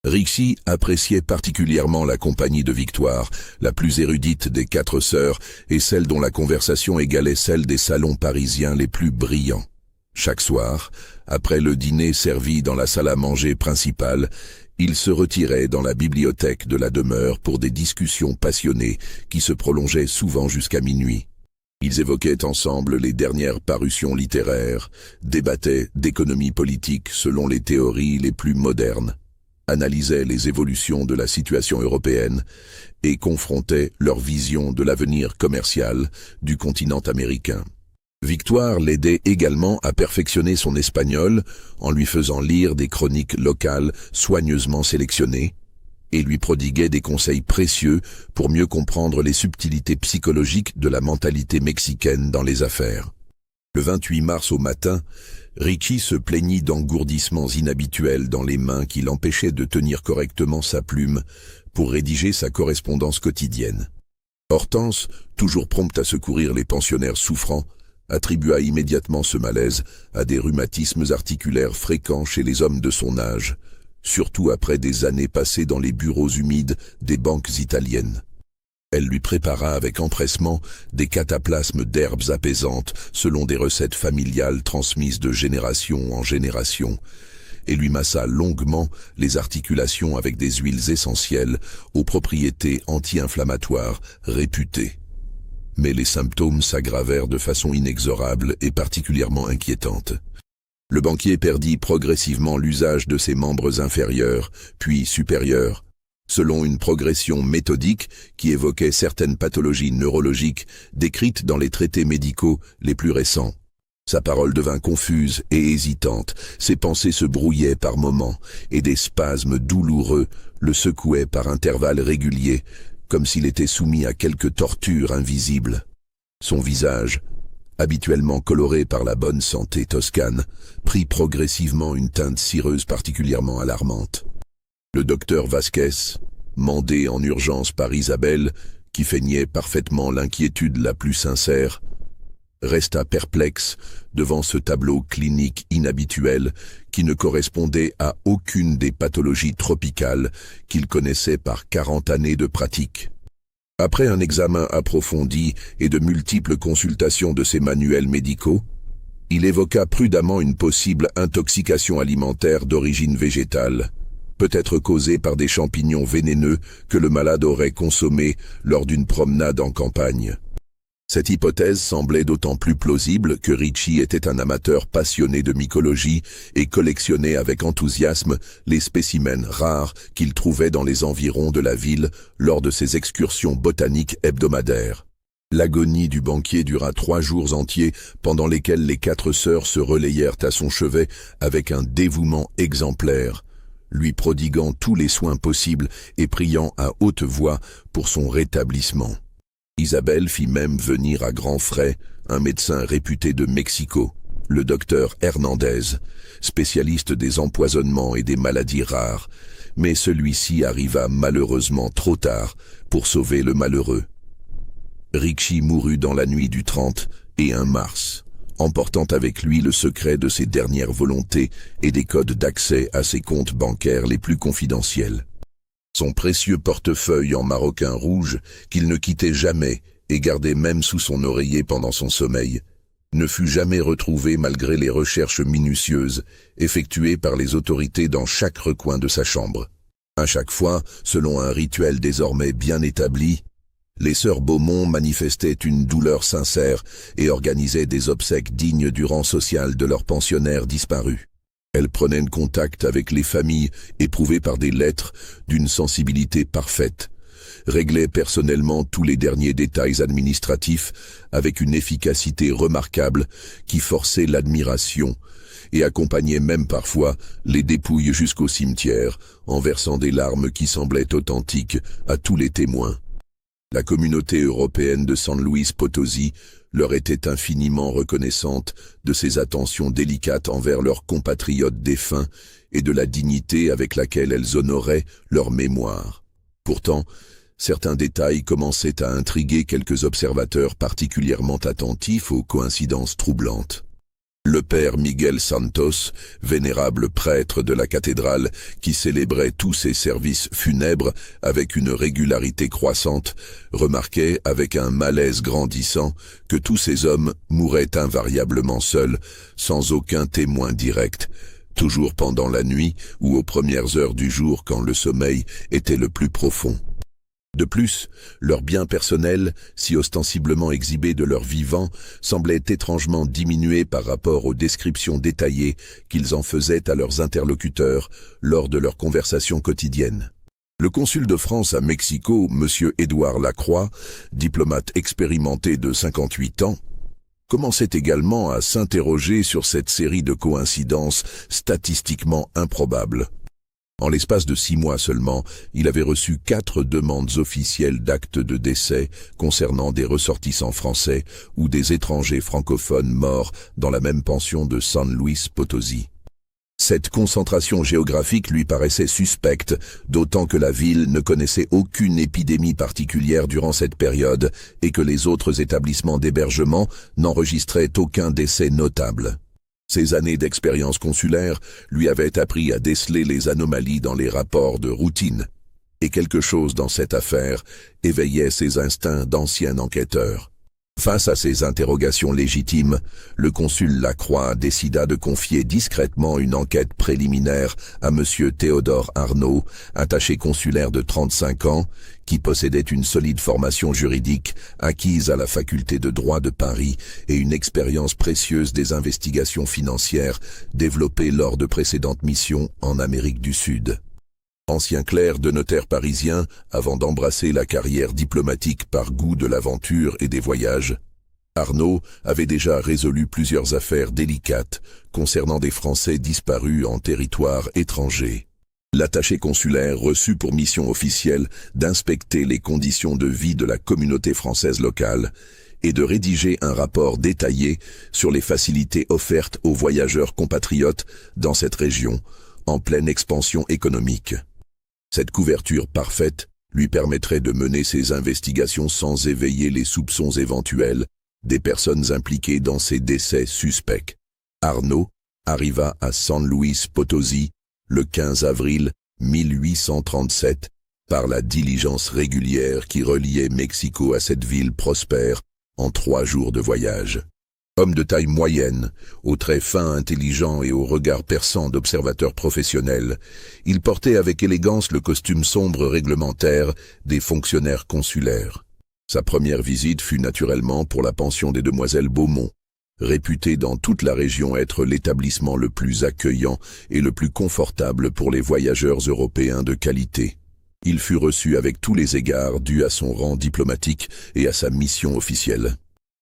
Ricci appréciait particulièrement la compagnie de Victoire, la plus érudite des 4 sœurs et celle dont la conversation égalait celle des salons parisiens les plus brillants. Chaque soir, après le dîner servi dans la salle à manger principale, ils se retiraient dans la bibliothèque de la demeure pour des discussions passionnées qui se prolongeaient souvent jusqu'à minuit. Ils évoquaient ensemble les dernières parutions littéraires, débattaient d'économie politique selon les théories les plus modernes, analysaient les évolutions de la situation européenne et confrontaient leur vision de l'avenir commercial du continent américain. Victoire l'aidait également à perfectionner son espagnol en lui faisant lire des chroniques locales soigneusement sélectionnées et lui prodiguait des conseils précieux pour mieux comprendre les subtilités psychologiques de la mentalité mexicaine dans les affaires. Le 28 mars au matin, Ricci se plaignit d'engourdissements inhabituels dans les mains qui l'empêchaient de tenir correctement sa plume pour rédiger sa correspondance quotidienne. Hortense, toujours prompte à secourir les pensionnaires souffrants, attribua immédiatement ce malaise à des rhumatismes articulaires fréquents chez les hommes de son âge, surtout après des années passées dans les bureaux humides des banques italiennes. Elle lui prépara avec empressement des cataplasmes d'herbes apaisantes selon des recettes familiales transmises de génération en génération, et lui massa longuement les articulations avec des huiles essentielles aux propriétés anti-inflammatoires réputées. Mais les symptômes s'aggravèrent de façon inexorable et particulièrement inquiétante. Le banquier perdit progressivement l'usage de ses membres inférieurs, puis supérieurs, selon une progression méthodique qui évoquait certaines pathologies neurologiques décrites dans les traités médicaux les plus récents. Sa parole devint confuse et hésitante, ses pensées se brouillaient par moments, et des spasmes douloureux le secouaient par intervalles réguliers, comme s'il était soumis à quelque torture invisible. Son visage, habituellement coloré par la bonne santé toscane, prit progressivement une teinte cireuse particulièrement alarmante. Le docteur Vasquez, mandé en urgence par Isabelle, qui feignait parfaitement l'inquiétude la plus sincère, resta perplexe devant ce tableau clinique inhabituel qui ne correspondait à aucune des pathologies tropicales qu'il connaissait par 40 années de pratique. Après un examen approfondi et de multiples consultations de ses manuels médicaux, il évoqua prudemment une possible intoxication alimentaire d'origine végétale, peut-être causée par des champignons vénéneux que le malade aurait consommés lors d'une promenade en campagne. Cette hypothèse semblait d'autant plus plausible que Ricci était un amateur passionné de mycologie et collectionnait avec enthousiasme les spécimens rares qu'il trouvait dans les environs de la ville lors de ses excursions botaniques hebdomadaires. L'agonie du banquier dura 3 jours entiers, pendant lesquels les 4 sœurs se relayèrent à son chevet avec un dévouement exemplaire, lui prodiguant tous les soins possibles et priant à haute voix pour son rétablissement. Isabelle fit même venir à grands frais un médecin réputé de Mexico, le docteur Hernandez, spécialiste des empoisonnements et des maladies rares, mais celui-ci arriva malheureusement trop tard pour sauver le malheureux. Ricci mourut dans la nuit du 31 mars, emportant avec lui le secret de ses dernières volontés et des codes d'accès à ses comptes bancaires les plus confidentiels. Son précieux portefeuille en maroquin rouge, qu'il ne quittait jamais et gardait même sous son oreiller pendant son sommeil, ne fut jamais retrouvé malgré les recherches minutieuses effectuées par les autorités dans chaque recoin de sa chambre. À chaque fois, selon un rituel désormais bien établi, les sœurs Beaumont manifestaient une douleur sincère et organisaient des obsèques dignes du rang social de leurs pensionnaires disparus. Elles prenaient contact avec les familles éprouvées par des lettres d'une sensibilité parfaite, réglaient personnellement tous les derniers détails administratifs avec une efficacité remarquable qui forçait l'admiration et accompagnait même parfois les dépouilles jusqu'au cimetière en versant des larmes qui semblaient authentiques à tous les témoins. La communauté européenne de San Luis Potosí leur était infiniment reconnaissante de ces attentions délicates envers leurs compatriotes défunts et de la dignité avec laquelle elles honoraient leur mémoire. Pourtant, certains détails commençaient à intriguer quelques observateurs particulièrement attentifs aux coïncidences troublantes. Le père Miguel Santos, vénérable prêtre de la cathédrale qui célébrait tous ses services funèbres avec une régularité croissante, remarquait avec un malaise grandissant que tous ces hommes mouraient invariablement seuls, sans aucun témoin direct, toujours pendant la nuit ou aux premières heures du jour quand le sommeil était le plus profond. De plus, leurs biens personnels, si ostensiblement exhibés de leur vivant, semblaient étrangement diminués par rapport aux descriptions détaillées qu'ils en faisaient à leurs interlocuteurs lors de leurs conversations quotidiennes. Le consul de France à Mexico, M. Édouard Lacroix, diplomate expérimenté de 58 ans, commençait également à s'interroger sur cette série de coïncidences statistiquement improbables. En l'espace de 6 mois seulement, il avait reçu 4 demandes officielles d'actes de décès concernant des ressortissants français ou des étrangers francophones morts dans la même pension de San Luis Potosí. Cette concentration géographique lui paraissait suspecte, d'autant que la ville ne connaissait aucune épidémie particulière durant cette période et que les autres établissements d'hébergement n'enregistraient aucun décès notable. Ces années d'expérience consulaire lui avaient appris à déceler les anomalies dans les rapports de routine, et quelque chose dans cette affaire éveillait ses instincts d'ancien enquêteur. Face à ces interrogations légitimes, le consul Lacroix décida de confier discrètement une enquête préliminaire à M. Théodore Arnaud, attaché consulaire de 35 ans, qui possédait une solide formation juridique acquise à la faculté de droit de Paris et une expérience précieuse des investigations financières développées lors de précédentes missions en Amérique du Sud. Ancien clerc de notaire parisien, avant d'embrasser la carrière diplomatique par goût de l'aventure et des voyages, Arnaud avait déjà résolu plusieurs affaires délicates concernant des Français disparus en territoire étranger. L'attaché consulaire reçut pour mission officielle d'inspecter les conditions de vie de la communauté française locale et de rédiger un rapport détaillé sur les facilités offertes aux voyageurs compatriotes dans cette région, en pleine expansion économique. Cette couverture parfaite lui permettrait de mener ses investigations sans éveiller les soupçons éventuels des personnes impliquées dans ces décès suspects. Arnaud arriva à San Luis Potosí le 15 avril 1837 par la diligence régulière qui reliait Mexico à cette ville prospère en 3 jours de voyage. Homme de taille moyenne, aux traits fins intelligents et au regard perçant d'observateur professionnel, il portait avec élégance le costume sombre réglementaire des fonctionnaires consulaires. Sa première visite fut naturellement pour la pension des demoiselles Beaumont, réputée dans toute la région être l'établissement le plus accueillant et le plus confortable pour les voyageurs européens de qualité. Il fut reçu avec tous les égards dus à son rang diplomatique et à sa mission officielle.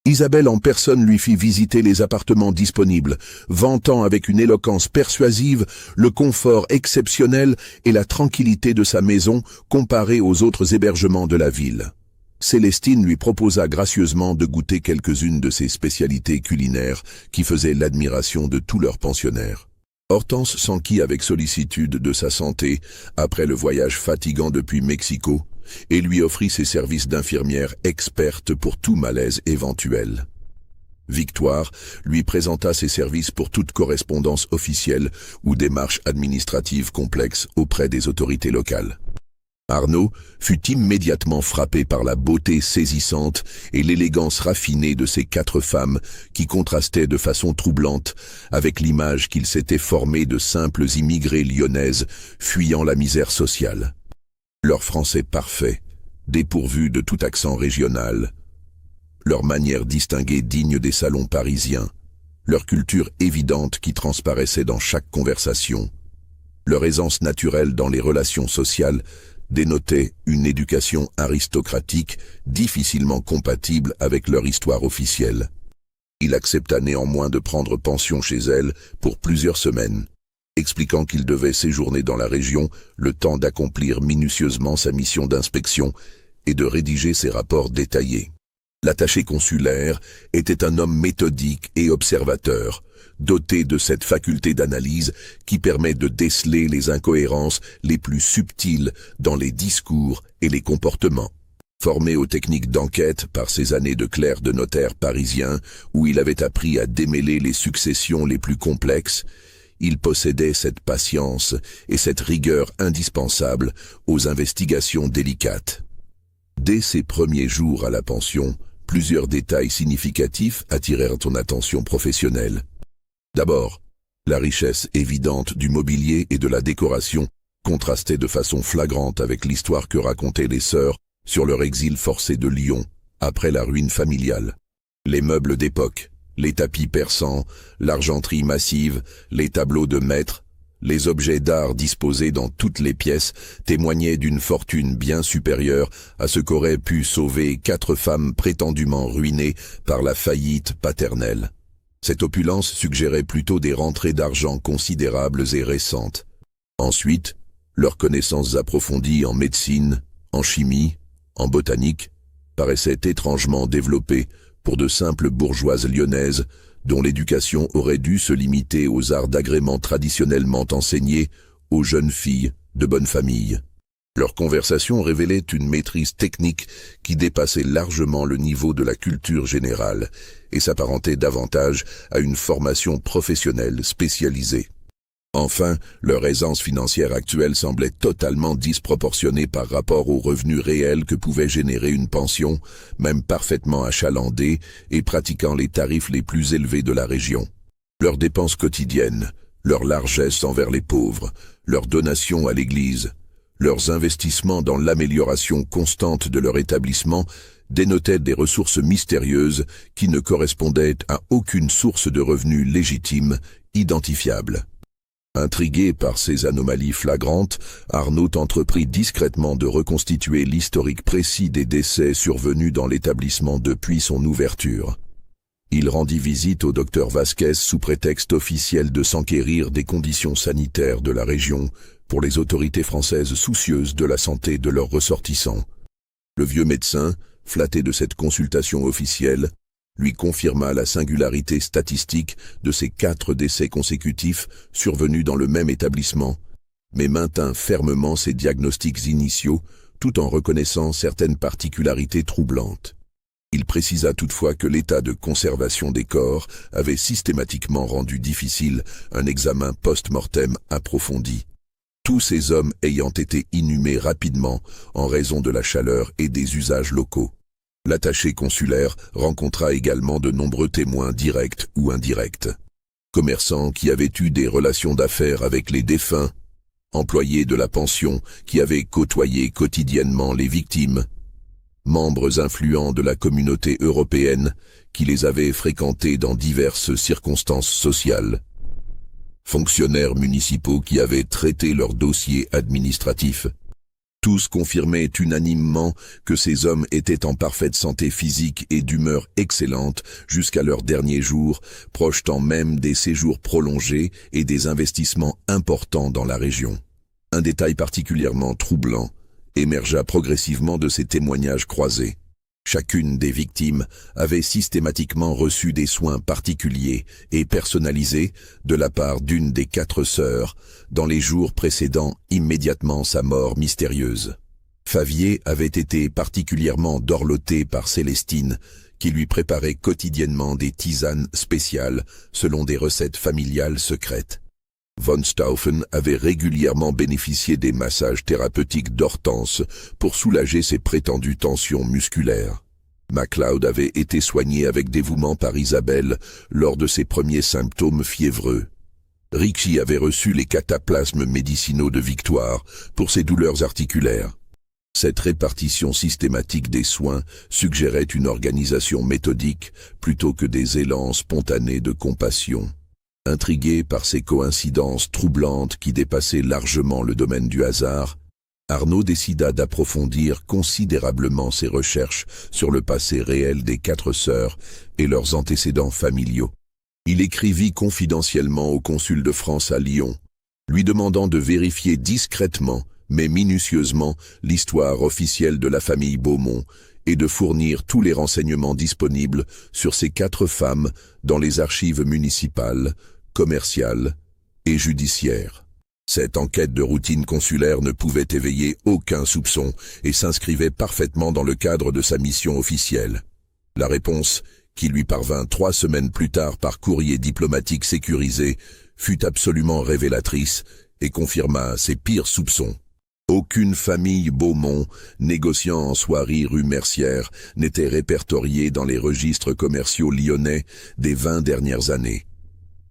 Isabelle en personne lui fit visiter les appartements disponibles, vantant avec une éloquence persuasive le confort exceptionnel et la tranquillité de sa maison comparée aux autres hébergements de la ville. Célestine lui proposa gracieusement de goûter quelques-unes de ses spécialités culinaires qui faisaient l'admiration de tous leurs pensionnaires. Hortense s'enquit avec sollicitude de sa santé après le voyage fatigant depuis Mexico et lui offrit ses services d'infirmière experte pour tout malaise éventuel. Victoire lui présenta ses services pour toute correspondance officielle ou démarche administrative complexe auprès des autorités locales. Arnaud fut immédiatement frappé par la beauté saisissante et l'élégance raffinée de ces 4 femmes qui contrastaient de façon troublante avec l'image qu'il s'était formée de simples immigrées lyonnaises fuyant la misère sociale. Leur français parfait, dépourvu de tout accent régional, leur manière distinguée digne des salons parisiens, leur culture évidente qui transparaissait dans chaque conversation, leur aisance naturelle dans les relations sociales dénotait une éducation aristocratique difficilement compatible avec leur histoire officielle. Il accepta néanmoins de prendre pension chez elle pour plusieurs semaines, expliquant qu'il devait séjourner dans la région le temps d'accomplir minutieusement sa mission d'inspection et de rédiger ses rapports détaillés. L'attaché consulaire était un homme méthodique et observateur, doté de cette faculté d'analyse qui permet de déceler les incohérences les plus subtiles dans les discours et les comportements. Formé aux techniques d'enquête par ses années de clerc de notaire parisien, où il avait appris à démêler les successions les plus complexes, il possédait cette patience et cette rigueur indispensables aux investigations délicates. Dès ses premiers jours à la pension, plusieurs détails significatifs attirèrent son attention professionnelle. D'abord, la richesse évidente du mobilier et de la décoration contrastait de façon flagrante avec l'histoire que racontaient les sœurs sur leur exil forcé de Lyon, après la ruine familiale. Les meubles d'époque, les tapis persans, l'argenterie massive, les tableaux de maître, les objets d'art disposés dans toutes les pièces témoignaient d'une fortune bien supérieure à ce qu'auraient pu sauver 4 femmes prétendument ruinées par la faillite paternelle. Cette opulence suggérait plutôt des rentrées d'argent considérables et récentes. Ensuite, leurs connaissances approfondies en médecine, en chimie, en botanique, paraissaient étrangement développées pour de simples bourgeoises lyonnaises dont l'éducation aurait dû se limiter aux arts d'agrément traditionnellement enseignés aux jeunes filles de bonne famille. Leur conversation révélait une maîtrise technique qui dépassait largement le niveau de la culture générale et s'apparentait davantage à une formation professionnelle spécialisée. Enfin, leur aisance financière actuelle semblait totalement disproportionnée par rapport aux revenus réels que pouvait générer une pension, même parfaitement achalandée et pratiquant les tarifs les plus élevés de la région. Leurs dépenses quotidiennes, leur largesse envers les pauvres, leurs donations à l'Église, leurs investissements dans l'amélioration constante de leur établissement dénotaient des ressources mystérieuses qui ne correspondaient à aucune source de revenus légitime, identifiable. Intrigué par ces anomalies flagrantes, Arnaud entreprit discrètement de reconstituer l'historique précis des décès survenus dans l'établissement depuis son ouverture. Il rendit visite au docteur Vasquez sous prétexte officiel de s'enquérir des conditions sanitaires de la région pour les autorités françaises soucieuses de la santé de leurs ressortissants. Le vieux médecin, flatté de cette consultation officielle, lui confirma la singularité statistique de ces 4 décès consécutifs survenus dans le même établissement, mais maintint fermement ses diagnostics initiaux tout en reconnaissant certaines particularités troublantes. Il précisa toutefois que l'état de conservation des corps avait systématiquement rendu difficile un examen post-mortem approfondi. Tous ces hommes ayant été inhumés rapidement en raison de la chaleur et des usages locaux. L'attaché consulaire rencontra également de nombreux témoins directs ou indirects. Commerçants qui avaient eu des relations d'affaires avec les défunts, employés de la pension qui avaient côtoyé quotidiennement les victimes, membres influents de la communauté européenne qui les avaient fréquentés dans diverses circonstances sociales, fonctionnaires municipaux qui avaient traité leurs dossiers administratifs. Tous confirmaient unanimement que ces hommes étaient en parfaite santé physique et d'humeur excellente jusqu'à leurs derniers jours, projetant même des séjours prolongés et des investissements importants dans la région. Un détail particulièrement troublant émergea progressivement de ces témoignages croisés. Chacune des victimes avait systématiquement reçu des soins particuliers et personnalisés de la part d'une des 4 sœurs dans les jours précédant immédiatement sa mort mystérieuse. Favier avait été particulièrement dorloté par Célestine, qui lui préparait quotidiennement des tisanes spéciales selon des recettes familiales secrètes. Von Stauffen avait régulièrement bénéficié des massages thérapeutiques d'Hortense pour soulager ses prétendues tensions musculaires. MacLeod avait été soigné avec dévouement par Isabelle lors de ses premiers symptômes fiévreux. Ricci avait reçu les cataplasmes médicinaux de Victoire pour ses douleurs articulaires. Cette répartition systématique des soins suggérait une organisation méthodique plutôt que des élans spontanés de compassion. Intrigué par ces coïncidences troublantes qui dépassaient largement le domaine du hasard, Arnaud décida d'approfondir considérablement ses recherches sur le passé réel des 4 sœurs et leurs antécédents familiaux. Il écrivit confidentiellement au consul de France à Lyon, lui demandant de vérifier discrètement mais minutieusement l'histoire officielle de la famille Beaumont et de fournir tous les renseignements disponibles sur ces 4 femmes dans les archives municipales, commerciales et judiciaires. Cette enquête de routine consulaire ne pouvait éveiller aucun soupçon et s'inscrivait parfaitement dans le cadre de sa mission officielle. La réponse, qui lui parvint 3 semaines plus tard par courrier diplomatique sécurisé, fut absolument révélatrice et confirma ses pires soupçons. Aucune famille Beaumont, négociant en soierie rue Mercière, n'était répertoriée dans les registres commerciaux lyonnais des 20 dernières années,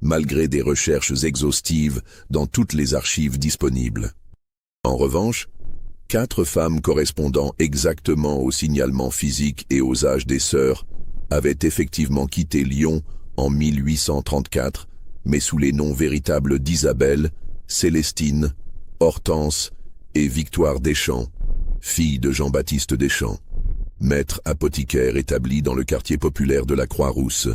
malgré des recherches exhaustives dans toutes les archives disponibles. En revanche, 4 femmes correspondant exactement au signalement physique et aux âges des sœurs avaient effectivement quitté Lyon en 1834, mais sous les noms véritables d'Isabelle, Célestine, Hortense et Victoire Deschamps, fille de Jean-Baptiste Deschamps, maître apothicaire établi dans le quartier populaire de la Croix-Rousse.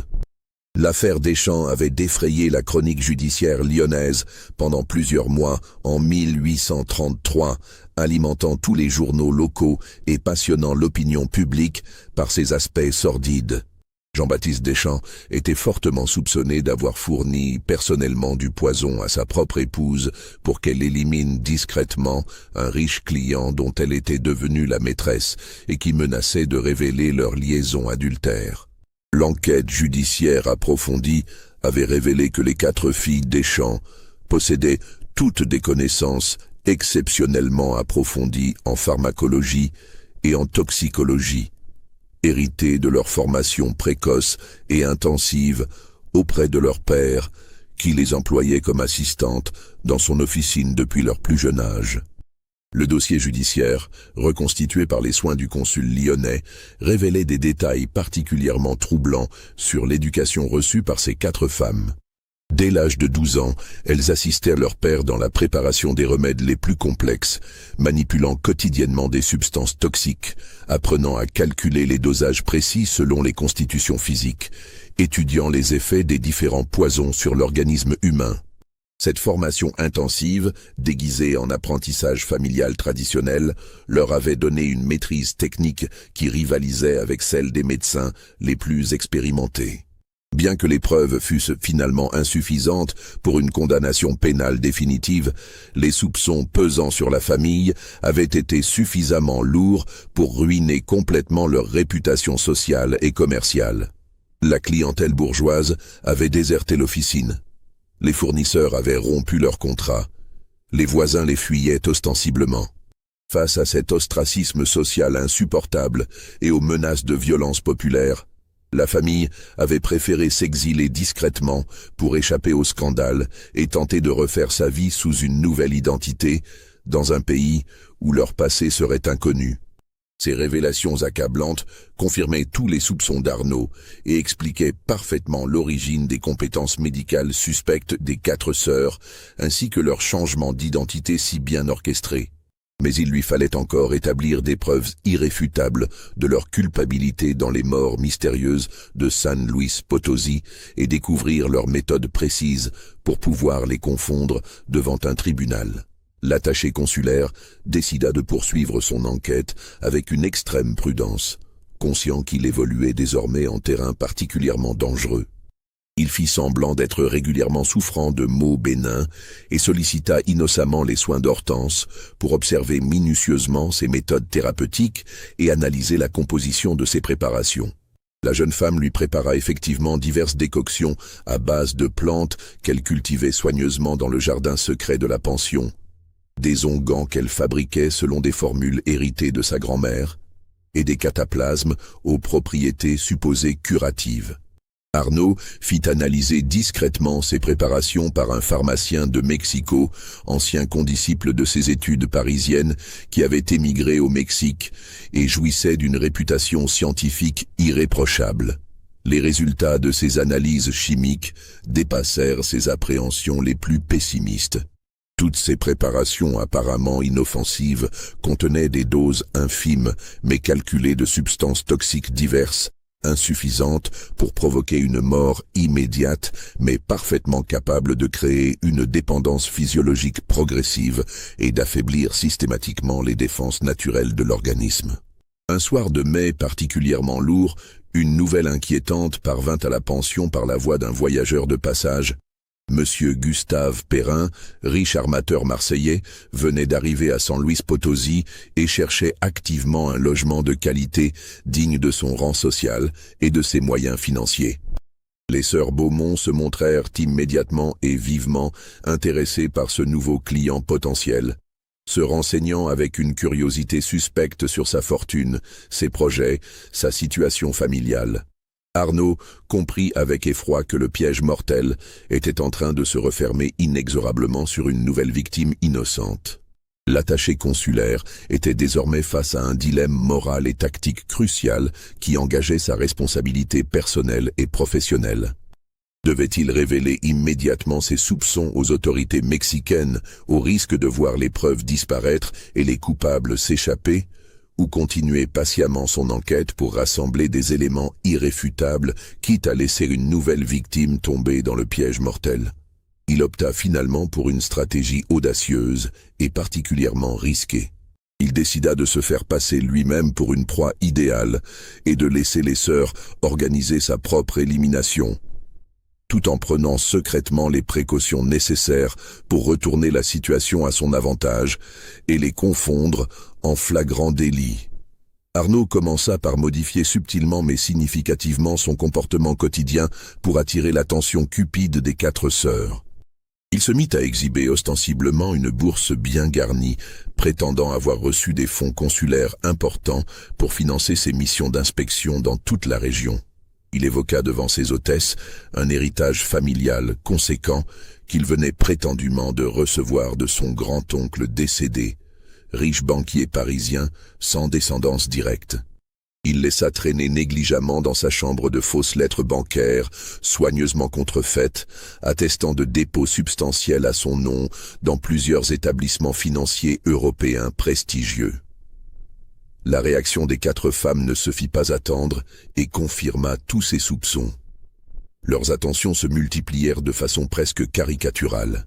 L'affaire Deschamps avait défrayé la chronique judiciaire lyonnaise pendant plusieurs mois en 1833, alimentant tous les journaux locaux et passionnant l'opinion publique par ses aspects sordides. Jean-Baptiste Deschamps était fortement soupçonné d'avoir fourni personnellement du poison à sa propre épouse pour qu'elle élimine discrètement un riche client dont elle était devenue la maîtresse et qui menaçait de révéler leur liaison adultère. L'enquête judiciaire approfondie avait révélé que les 4 filles Deschamps possédaient toutes des connaissances exceptionnellement approfondies en pharmacologie et en toxicologie, héritées de leur formation précoce et intensive auprès de leur père, qui les employait comme assistantes dans son officine depuis leur plus jeune âge. Le dossier judiciaire, reconstitué par les soins du consul lyonnais, révélait des détails particulièrement troublants sur l'éducation reçue par ces 4 femmes. Dès l'âge de 12 ans, elles assistèrent leur père dans la préparation des remèdes les plus complexes, manipulant quotidiennement des substances toxiques, apprenant à calculer les dosages précis selon les constitutions physiques, étudiant les effets des différents poisons sur l'organisme humain. Cette formation intensive, déguisée en apprentissage familial traditionnel, leur avait donné une maîtrise technique qui rivalisait avec celle des médecins les plus expérimentés. Bien que les preuves fussent finalement insuffisantes pour une condamnation pénale définitive, les soupçons pesant sur la famille avaient été suffisamment lourds pour ruiner complètement leur réputation sociale et commerciale. La clientèle bourgeoise avait déserté l'officine. Les fournisseurs avaient rompu leur contrat. Les voisins les fuyaient ostensiblement. Face à cet ostracisme social insupportable et aux menaces de violence populaire, la famille avait préféré s'exiler discrètement pour échapper au scandale et tenter de refaire sa vie sous une nouvelle identité dans un pays où leur passé serait inconnu. Ces révélations accablantes confirmaient tous les soupçons d'Arnaud et expliquaient parfaitement l'origine des compétences médicales suspectes des 4 sœurs, ainsi que leur changement d'identité si bien orchestré. Mais il lui fallait encore établir des preuves irréfutables de leur culpabilité dans les morts mystérieuses de San Luis Potosí et découvrir leur méthode précise pour pouvoir les confondre devant un tribunal. L'attaché consulaire décida de poursuivre son enquête avec une extrême prudence, conscient qu'il évoluait désormais en terrain particulièrement dangereux. Il fit semblant d'être régulièrement souffrant de maux bénins et sollicita innocemment les soins d'Hortense pour observer minutieusement ses méthodes thérapeutiques et analyser la composition de ses préparations. La jeune femme lui prépara effectivement diverses décoctions à base de plantes qu'elle cultivait soigneusement dans le jardin secret de la pension, des onguents qu'elle fabriquait selon des formules héritées de sa grand-mère, et des cataplasmes aux propriétés supposées curatives. Arnaud fit analyser discrètement ces préparations par un pharmacien de Mexico, ancien condisciple de ses études parisiennes, qui avait émigré au Mexique et jouissait d'une réputation scientifique irréprochable. Les résultats de ces analyses chimiques dépassèrent ses appréhensions les plus pessimistes. Toutes ces préparations apparemment inoffensives contenaient des doses infimes mais calculées de substances toxiques diverses, insuffisantes pour provoquer une mort immédiate, mais parfaitement capables de créer une dépendance physiologique progressive et d'affaiblir systématiquement les défenses naturelles de l'organisme. Un soir de mai particulièrement lourd, une nouvelle inquiétante parvint à la pension par la voix d'un voyageur de passage. Monsieur Gustave Perrin, riche armateur marseillais, venait d'arriver à San Luis Potosí et cherchait activement un logement de qualité digne de son rang social et de ses moyens financiers. Les sœurs Beaumont se montrèrent immédiatement et vivement intéressées par ce nouveau client potentiel, se renseignant avec une curiosité suspecte sur sa fortune, ses projets, sa situation familiale. Arnaud comprit avec effroi que le piège mortel était en train de se refermer inexorablement sur une nouvelle victime innocente. L'attaché consulaire était désormais face à un dilemme moral et tactique crucial qui engageait sa responsabilité personnelle et professionnelle. Devait-il révéler immédiatement ses soupçons aux autorités mexicaines au risque de voir les preuves disparaître et les coupables s'échapper, ou continuer patiemment son enquête pour rassembler des éléments irréfutables, quitte à laisser une nouvelle victime tomber dans le piège mortel? Il opta finalement pour une stratégie audacieuse et particulièrement risquée. Il décida de se faire passer lui-même pour une proie idéale et de laisser les sœurs organiser sa propre élimination, tout en prenant secrètement les précautions nécessaires pour retourner la situation à son avantage et les confondre en flagrant délit. Arnaud commença par modifier subtilement mais significativement son comportement quotidien pour attirer l'attention cupide des 4 sœurs. Il se mit à exhiber ostensiblement une bourse bien garnie, prétendant avoir reçu des fonds consulaires importants pour financer ses missions d'inspection dans toute la région. Il évoqua devant ses hôtesses un héritage familial conséquent qu'il venait prétendument de recevoir de son grand-oncle décédé, riche banquier parisien sans descendance directe. Il laissa traîner négligemment dans sa chambre de fausses lettres bancaires, soigneusement contrefaites, attestant de dépôts substantiels à son nom dans plusieurs établissements financiers européens prestigieux. La réaction des 4 femmes ne se fit pas attendre et confirma tous ses soupçons. Leurs attentions se multiplièrent de façon presque caricaturale.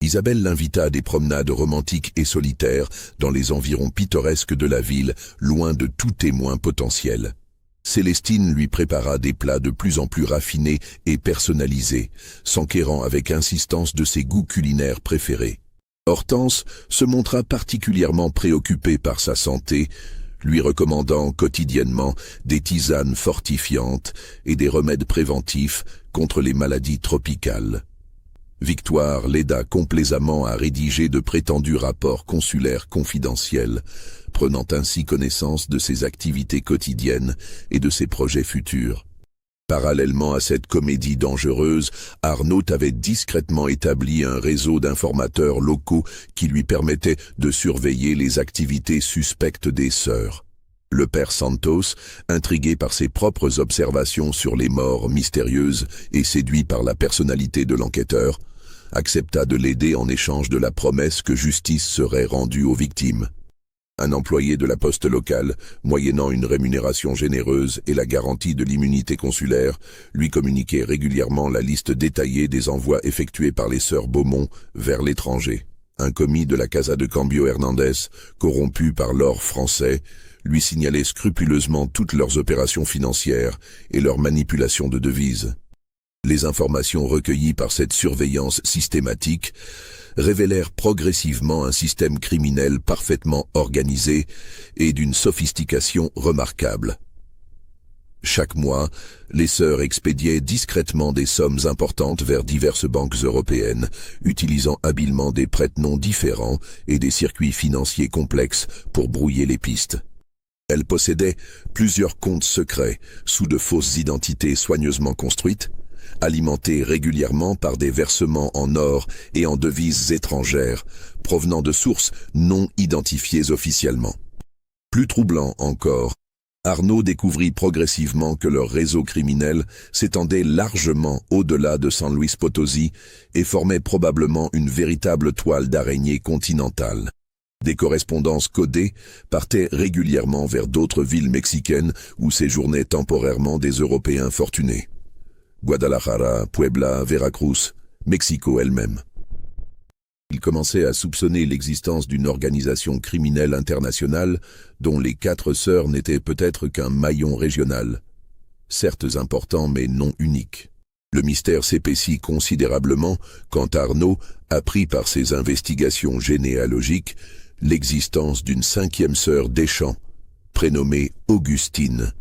Isabelle l'invita à des promenades romantiques et solitaires dans les environs pittoresques de la ville, loin de tout témoin potentiel. Célestine lui prépara des plats de plus en plus raffinés et personnalisés, s'enquérant avec insistance de ses goûts culinaires préférés. Hortense se montra particulièrement préoccupée par sa santé, lui recommandant quotidiennement des tisanes fortifiantes et des remèdes préventifs contre les maladies tropicales. Victoire l'aida complaisamment à rédiger de prétendus rapports consulaires confidentiels, prenant ainsi connaissance de ses activités quotidiennes et de ses projets futurs. Parallèlement à cette comédie dangereuse, Arnaud avait discrètement établi un réseau d'informateurs locaux qui lui permettait de surveiller les activités suspectes des sœurs. Le père Santos, intrigué par ses propres observations sur les morts mystérieuses et séduit par la personnalité de l'enquêteur, accepta de l'aider en échange de la promesse que justice serait rendue aux victimes. Un employé de la poste locale, moyennant une rémunération généreuse et la garantie de l'immunité consulaire, lui communiquait régulièrement la liste détaillée des envois effectués par les sœurs Beaumont vers l'étranger. Un commis de la Casa de Cambio Hernandez, corrompu par l'or français, lui signalait scrupuleusement toutes leurs opérations financières et leurs manipulations de devises. Les informations recueillies par cette surveillance systématique révélèrent progressivement un système criminel parfaitement organisé et d'une sophistication remarquable. Chaque mois, les sœurs expédiaient discrètement des sommes importantes vers diverses banques européennes, utilisant habilement des prête-noms différents et des circuits financiers complexes pour brouiller les pistes. Elles possédaient plusieurs comptes secrets sous de fausses identités soigneusement construites, alimentés régulièrement par des versements en or et en devises étrangères, provenant de sources non identifiées officiellement. Plus troublant encore, Arnaud découvrit progressivement que leur réseau criminel s'étendait largement au-delà de San Luis Potosí et formait probablement une véritable toile d'araignée continentale. Des correspondances codées partaient régulièrement vers d'autres villes mexicaines où séjournaient temporairement des Européens fortunés. Guadalajara, Puebla, Veracruz, Mexico elle-même. Il commençait à soupçonner l'existence d'une organisation criminelle internationale dont les 4 sœurs n'étaient peut-être qu'un maillon régional, certes important mais non unique. Le mystère s'épaissit considérablement quand Arnaud apprit par ses investigations généalogiques l'existence d'une 5e sœur Deschamps, prénommée Augustine,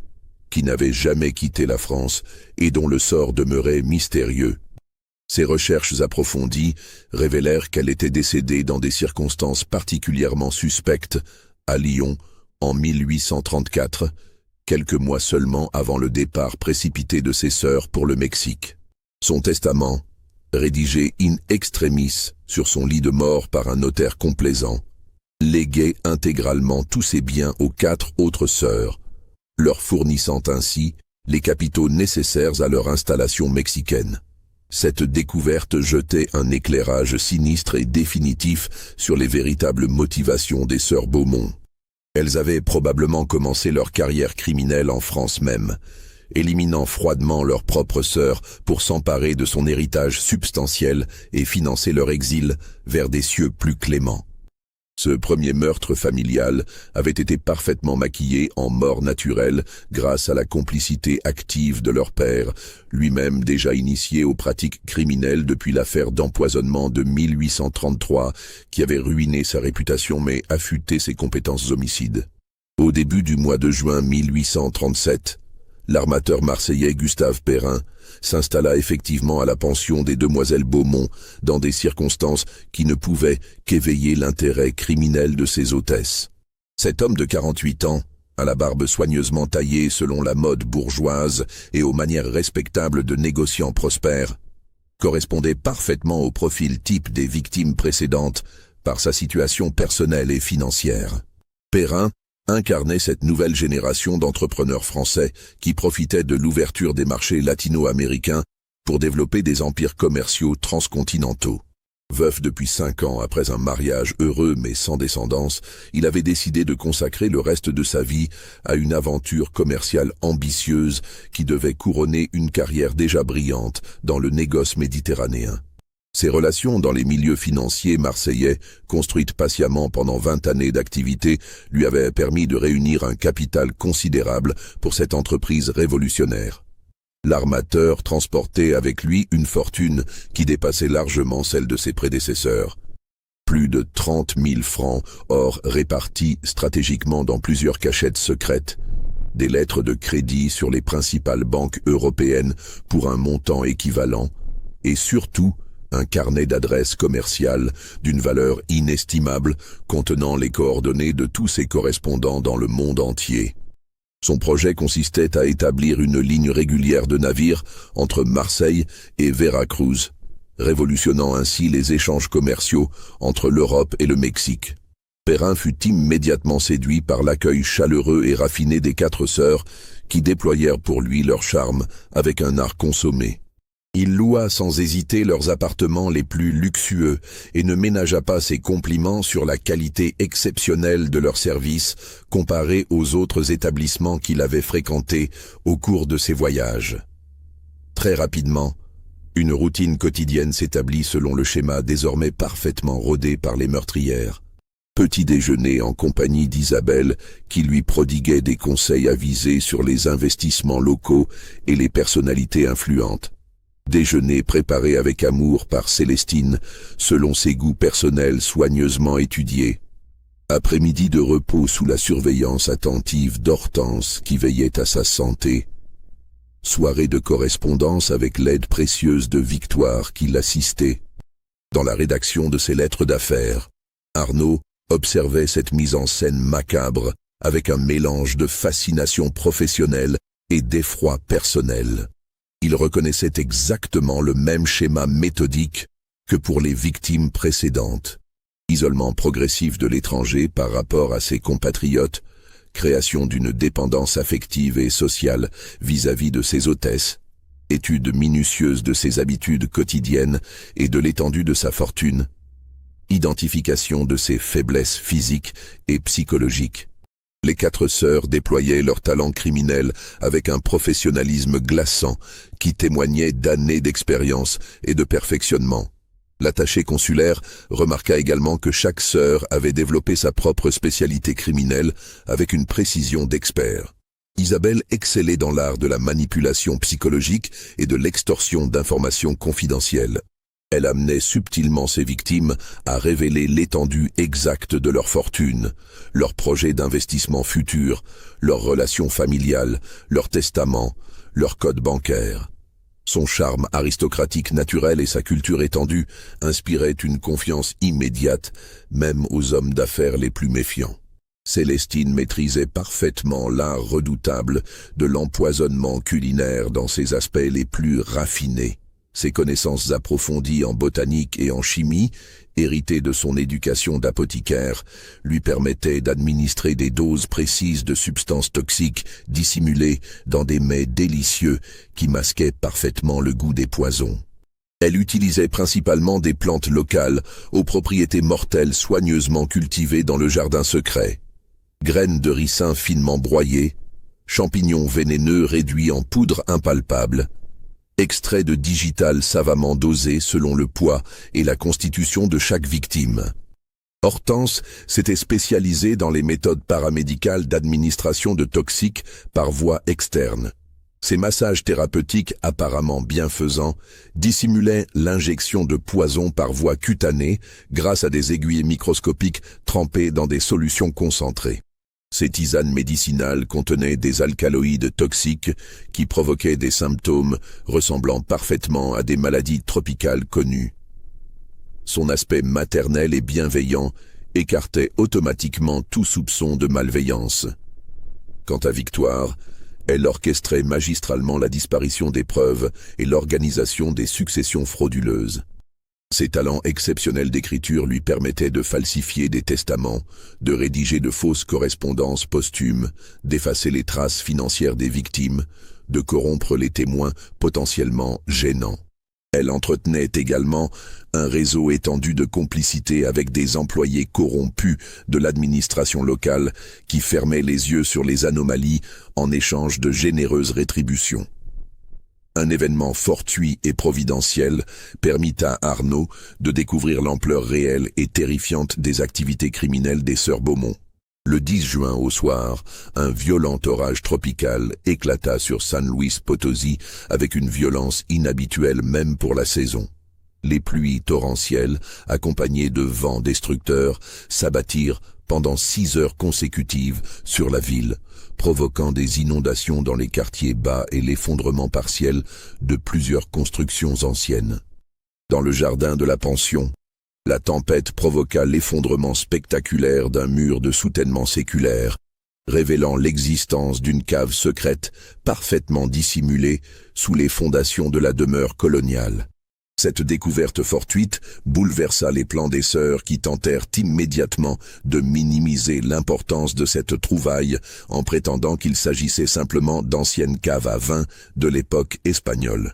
qui n'avait jamais quitté la France et dont le sort demeurait mystérieux. Ses recherches approfondies révélèrent qu'elle était décédée dans des circonstances particulièrement suspectes à Lyon en 1834, quelques mois seulement avant le départ précipité de ses sœurs pour le Mexique. Son testament, rédigé in extremis sur son lit de mort par un notaire complaisant, léguait intégralement tous ses biens aux 4 autres sœurs, leur fournissant ainsi les capitaux nécessaires à leur installation mexicaine. Cette découverte jetait un éclairage sinistre et définitif sur les véritables motivations des sœurs Beaumont. Elles avaient probablement commencé leur carrière criminelle en France même, éliminant froidement leur propre sœur pour s'emparer de son héritage substantiel et financer leur exil vers des cieux plus cléments. Ce premier meurtre familial avait été parfaitement maquillé en mort naturelle grâce à la complicité active de leur père, lui-même déjà initié aux pratiques criminelles depuis l'affaire d'empoisonnement de 1833 qui avait ruiné sa réputation mais affûté ses compétences homicides. Au début du mois de juin 1837, l'armateur marseillais Gustave Perrin s'installa effectivement à la pension des demoiselles Beaumont dans des circonstances qui ne pouvaient qu'éveiller l'intérêt criminel de ses hôtesses. Cet homme de 48 ans, à la barbe soigneusement taillée selon la mode bourgeoise et aux manières respectables de négociants prospères, correspondait parfaitement au profil type des victimes précédentes par sa situation personnelle et financière. Perrin incarnait cette nouvelle génération d'entrepreneurs français qui profitaient de l'ouverture des marchés latino-américains pour développer des empires commerciaux transcontinentaux. Veuf depuis 5 ans après un mariage heureux mais sans descendance, il avait décidé de consacrer le reste de sa vie à une aventure commerciale ambitieuse qui devait couronner une carrière déjà brillante dans le négoce méditerranéen. Ses relations dans les milieux financiers marseillais, construites patiemment pendant 20 années d'activité, lui avaient permis de réunir un capital considérable pour cette entreprise révolutionnaire. L'armateur transportait avec lui une fortune qui dépassait largement celle de ses prédécesseurs. Plus de 30 000 francs, or répartis stratégiquement dans plusieurs cachettes secrètes. Des lettres de crédit sur les principales banques européennes pour un montant équivalent. Et surtout, un carnet d'adresses commerciales d'une valeur inestimable contenant les coordonnées de tous ses correspondants dans le monde entier. Son projet consistait à établir une ligne régulière de navires entre Marseille et Veracruz, révolutionnant ainsi les échanges commerciaux entre l'Europe et le Mexique. Perrin fut immédiatement séduit par l'accueil chaleureux et raffiné des 4 sœurs qui déployèrent pour lui leur charme avec un art consommé. Il loua sans hésiter leurs appartements les plus luxueux et ne ménagea pas ses compliments sur la qualité exceptionnelle de leurs services comparés aux autres établissements qu'il avait fréquentés au cours de ses voyages. Très rapidement, une routine quotidienne s'établit selon le schéma désormais parfaitement rodé par les meurtrières. Petit déjeuner en compagnie d'Isabelle, qui lui prodiguait des conseils avisés sur les investissements locaux et les personnalités influentes. Déjeuner préparé avec amour par Célestine, selon ses goûts personnels soigneusement étudiés. Après-midi de repos sous la surveillance attentive d'Hortense qui veillait à sa santé. Soirée de correspondance avec l'aide précieuse de Victoire qui l'assistait. Dans la rédaction de ses lettres d'affaires, Arnaud observait cette mise en scène macabre avec un mélange de fascination professionnelle et d'effroi personnel. Il reconnaissait exactement le même schéma méthodique que pour les victimes précédentes. Isolement progressif de l'étranger par rapport à ses compatriotes, création d'une dépendance affective et sociale vis-à-vis de ses hôtesses, étude minutieuse de ses habitudes quotidiennes et de l'étendue de sa fortune, identification de ses faiblesses physiques et psychologiques. Les 4 sœurs déployaient leur talent criminel avec un professionnalisme glaçant qui témoignait d'années d'expérience et de perfectionnement. L'attaché consulaire remarqua également que chaque sœur avait développé sa propre spécialité criminelle avec une précision d'expert. Isabelle excellait dans l'art de la manipulation psychologique et de l'extorsion d'informations confidentielles. Elle amenait subtilement ses victimes à révéler l'étendue exacte de leur fortune, leurs projets d'investissement futurs, leurs relations familiales, leurs testaments, leurs codes bancaires. Son charme aristocratique naturel et sa culture étendue inspiraient une confiance immédiate, même aux hommes d'affaires les plus méfiants. Célestine maîtrisait parfaitement l'art redoutable de l'empoisonnement culinaire dans ses aspects les plus raffinés. Ses connaissances approfondies en botanique et en chimie, héritées de son éducation d'apothicaire, lui permettaient d'administrer des doses précises de substances toxiques dissimulées dans des mets délicieux qui masquaient parfaitement le goût des poisons. Elle utilisait principalement des plantes locales aux propriétés mortelles soigneusement cultivées dans le jardin secret. Graines de ricin finement broyées, champignons vénéneux réduits en poudre impalpable, extrait de digital savamment dosé selon le poids et la constitution de chaque victime. Hortense s'était spécialisée dans les méthodes paramédicales d'administration de toxiques par voie externe. Ces massages thérapeutiques apparemment bienfaisants dissimulaient l'injection de poison par voie cutanée grâce à des aiguilles microscopiques trempées dans des solutions concentrées. Ces tisanes médicinales contenaient des alcaloïdes toxiques qui provoquaient des symptômes ressemblant parfaitement à des maladies tropicales connues. Son aspect maternel et bienveillant écartait automatiquement tout soupçon de malveillance. Quant à Victoire, elle orchestrait magistralement la disparition des preuves et l'organisation des successions frauduleuses. Ses talents exceptionnels d'écriture lui permettaient de falsifier des testaments, de rédiger de fausses correspondances posthumes, d'effacer les traces financières des victimes, de corrompre les témoins potentiellement gênants. Elle entretenait également un réseau étendu de complicité avec des employés corrompus de l'administration locale qui fermaient les yeux sur les anomalies en échange de généreuses rétributions. Un événement fortuit et providentiel permit à Arnaud de découvrir l'ampleur réelle et terrifiante des activités criminelles des sœurs Beaumont. Le 10 juin au soir, un violent orage tropical éclata sur San Luis Potosí avec une violence inhabituelle même pour la saison. Les pluies torrentielles, accompagnées de vents destructeurs, s'abattirent pendant 6 heures consécutives sur la ville, provoquant des inondations dans les quartiers bas et l'effondrement partiel de plusieurs constructions anciennes. Dans le jardin de la pension, la tempête provoqua l'effondrement spectaculaire d'un mur de soutènement séculaire, révélant l'existence d'une cave secrète parfaitement dissimulée sous les fondations de la demeure coloniale. Cette découverte fortuite bouleversa les plans des sœurs qui tentèrent immédiatement de minimiser l'importance de cette trouvaille en prétendant qu'il s'agissait simplement d'anciennes caves à vin de l'époque espagnole.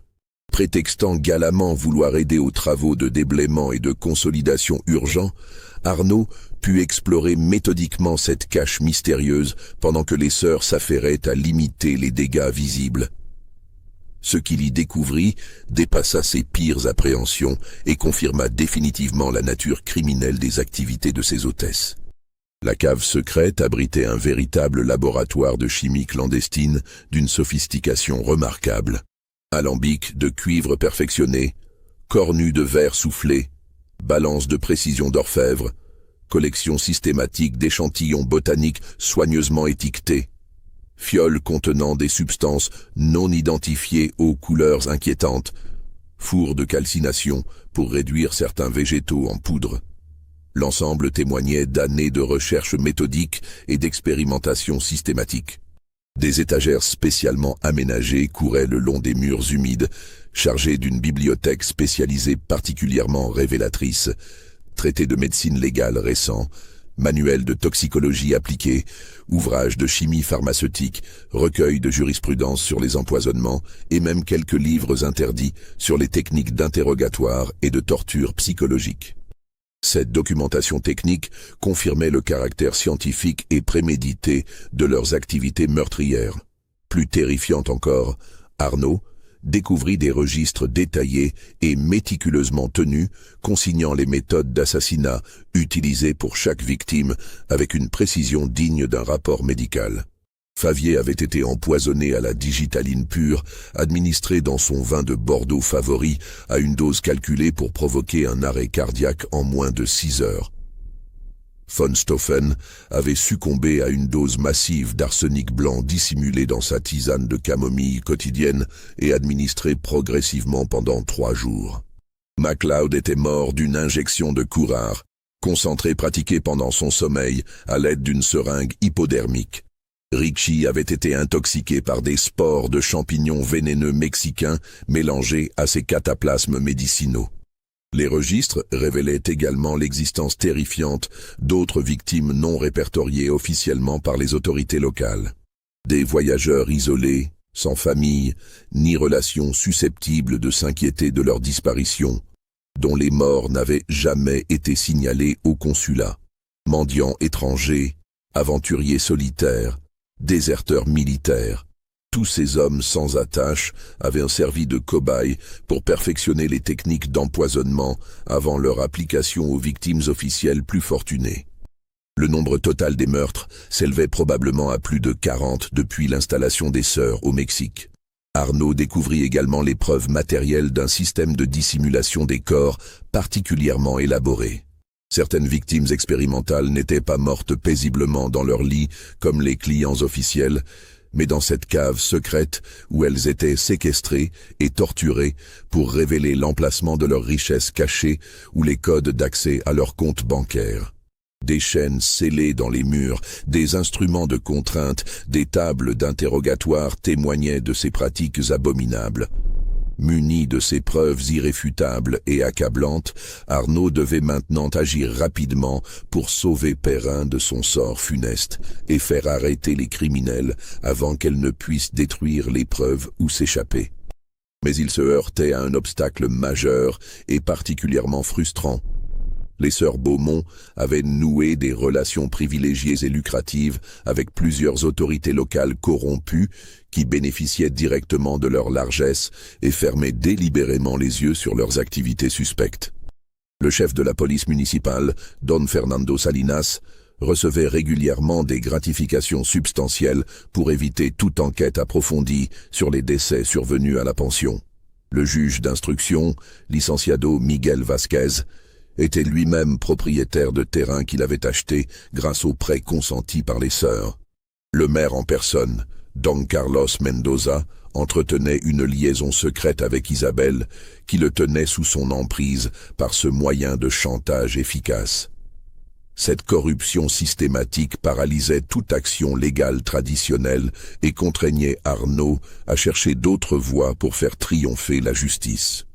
Prétextant galamment vouloir aider aux travaux de déblaiement et de consolidation urgents, Arnaud put explorer méthodiquement cette cache mystérieuse pendant que les sœurs s'affairaient à limiter les dégâts visibles. Ce qu'il y découvrit dépassa ses pires appréhensions et confirma définitivement la nature criminelle des activités de ses hôtesses. La cave secrète abritait un véritable laboratoire de chimie clandestine d'une sophistication remarquable. Alambic de cuivre perfectionné, cornu de verre soufflé, balance de précision d'orfèvre, collection systématique d'échantillons botaniques soigneusement étiquetés, fioles contenant des substances non identifiées aux couleurs inquiétantes, fours de calcination pour réduire certains végétaux en poudre. L'ensemble témoignait d'années de recherche méthodique et d'expérimentation systématique. Des étagères spécialement aménagées couraient le long des murs humides, chargées d'une bibliothèque spécialisée particulièrement révélatrice, traités de médecine légale récents, manuels de toxicologie appliquée, ouvrages de chimie pharmaceutique, recueils de jurisprudence sur les empoisonnements et même quelques livres interdits sur les techniques d'interrogatoire et de torture psychologique. Cette documentation technique confirmait le caractère scientifique et prémédité de leurs activités meurtrières. Plus terrifiante encore, Arnaud découvrit des registres détaillés et méticuleusement tenus, consignant les méthodes d'assassinat utilisées pour chaque victime avec une précision digne d'un rapport médical. Favier avait été empoisonné à la digitaline pure, administrée dans son vin de Bordeaux favori, à une dose calculée pour provoquer un arrêt cardiaque en moins de 6 heures. Von Stoffen avait succombé à une dose massive d'arsenic blanc dissimulée dans sa tisane de camomille quotidienne et administrée progressivement pendant 3 jours. MacLeod était mort d'une injection de curare, concentrée pratiquée pendant son sommeil à l'aide d'une seringue hypodermique. Ricci avait été intoxiqué par des spores de champignons vénéneux mexicains mélangés à ses cataplasmes médicinaux. Les registres révélaient également l'existence terrifiante d'autres victimes non répertoriées officiellement par les autorités locales. Des voyageurs isolés, sans famille, ni relations susceptibles de s'inquiéter de leur disparition, dont les morts n'avaient jamais été signalés au consulat. Mendiants étrangers, aventuriers solitaires, déserteurs militaires, tous ces hommes sans attache avaient servi de cobayes pour perfectionner les techniques d'empoisonnement avant leur application aux victimes officielles plus fortunées. Le nombre total des meurtres s'élevait probablement à plus de 40 depuis l'installation des sœurs au Mexique. Arnaud découvrit également les preuves matérielles d'un système de dissimulation des corps particulièrement élaboré. Certaines victimes expérimentales n'étaient pas mortes paisiblement dans leur lit comme les clients officiels, mais dans cette cave secrète où elles étaient séquestrées et torturées pour révéler l'emplacement de leurs richesses cachées ou les codes d'accès à leurs comptes bancaires. Des chaînes scellées dans les murs, des instruments de contrainte, des tables d'interrogatoire témoignaient de ces pratiques abominables. Muni de ces preuves irréfutables et accablantes, Arnaud devait maintenant agir rapidement pour sauver Perrin de son sort funeste et faire arrêter les criminels avant qu'elles ne puissent détruire les preuves ou s'échapper. Mais il se heurtait à un obstacle majeur et particulièrement frustrant. Les sœurs Beaumont avaient noué des relations privilégiées et lucratives avec plusieurs autorités locales corrompues qui bénéficiaient directement de leur largesse et fermaient délibérément les yeux sur leurs activités suspectes. Le chef de la police municipale, Don Fernando Salinas, recevait régulièrement des gratifications substantielles pour éviter toute enquête approfondie sur les décès survenus à la pension. Le juge d'instruction, licenciado Miguel Vasquez, était lui-même propriétaire de terrains qu'il avait achetés grâce au prêt consenti par les sœurs. Le maire en personne, Don Carlos Mendoza, entretenait une liaison secrète avec Isabelle, qui le tenait sous son emprise par ce moyen de chantage efficace. Cette corruption systématique paralysait toute action légale traditionnelle et contraignait Arnaud à chercher d'autres voies pour faire triompher la justice.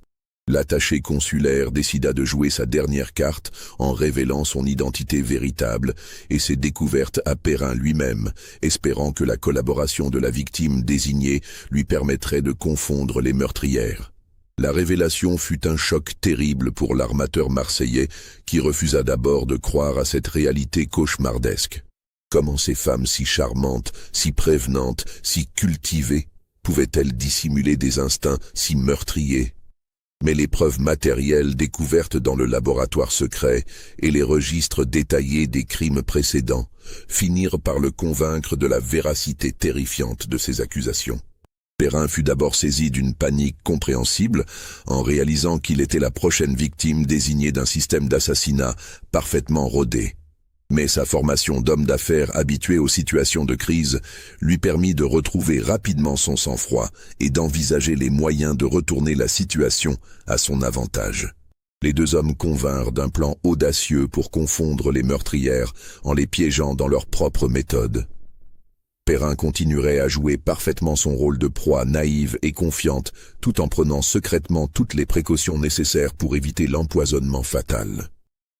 L'attaché consulaire décida de jouer sa dernière carte en révélant son identité véritable et ses découvertes à Perrin lui-même, espérant que la collaboration de la victime désignée lui permettrait de confondre les meurtrières. La révélation fut un choc terrible pour l'armateur marseillais qui refusa d'abord de croire à cette réalité cauchemardesque. Comment ces femmes si charmantes, si prévenantes, si cultivées, pouvaient-elles dissimuler des instincts si meurtriers ? Mais les preuves matérielles découvertes dans le laboratoire secret et les registres détaillés des crimes précédents finirent par le convaincre de la véracité terrifiante de ces accusations. Perrin fut d'abord saisi d'une panique compréhensible en réalisant qu'il était la prochaine victime désignée d'un système d'assassinat parfaitement rodé. Mais sa formation d'homme d'affaires habitué aux situations de crise lui permit de retrouver rapidement son sang-froid et d'envisager les moyens de retourner la situation à son avantage. Les deux hommes convinrent d'un plan audacieux pour confondre les meurtrières en les piégeant dans leur propre méthode. Perrin continuerait à jouer parfaitement son rôle de proie naïve et confiante tout en prenant secrètement toutes les précautions nécessaires pour éviter l'empoisonnement fatal.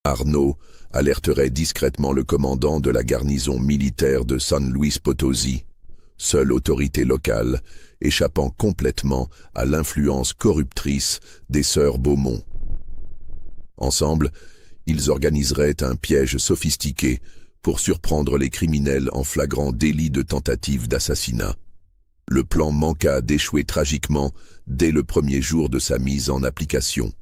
Arnaud alerterait discrètement le commandant de la garnison militaire de San Luis Potosí, seule autorité locale, échappant complètement à l'influence corruptrice des sœurs Beaumont. Ensemble, ils organiseraient un piège sophistiqué pour surprendre les criminels en flagrant délit de tentative d'assassinat. Le plan manqua d'échouer tragiquement dès le premier jour de sa mise en application.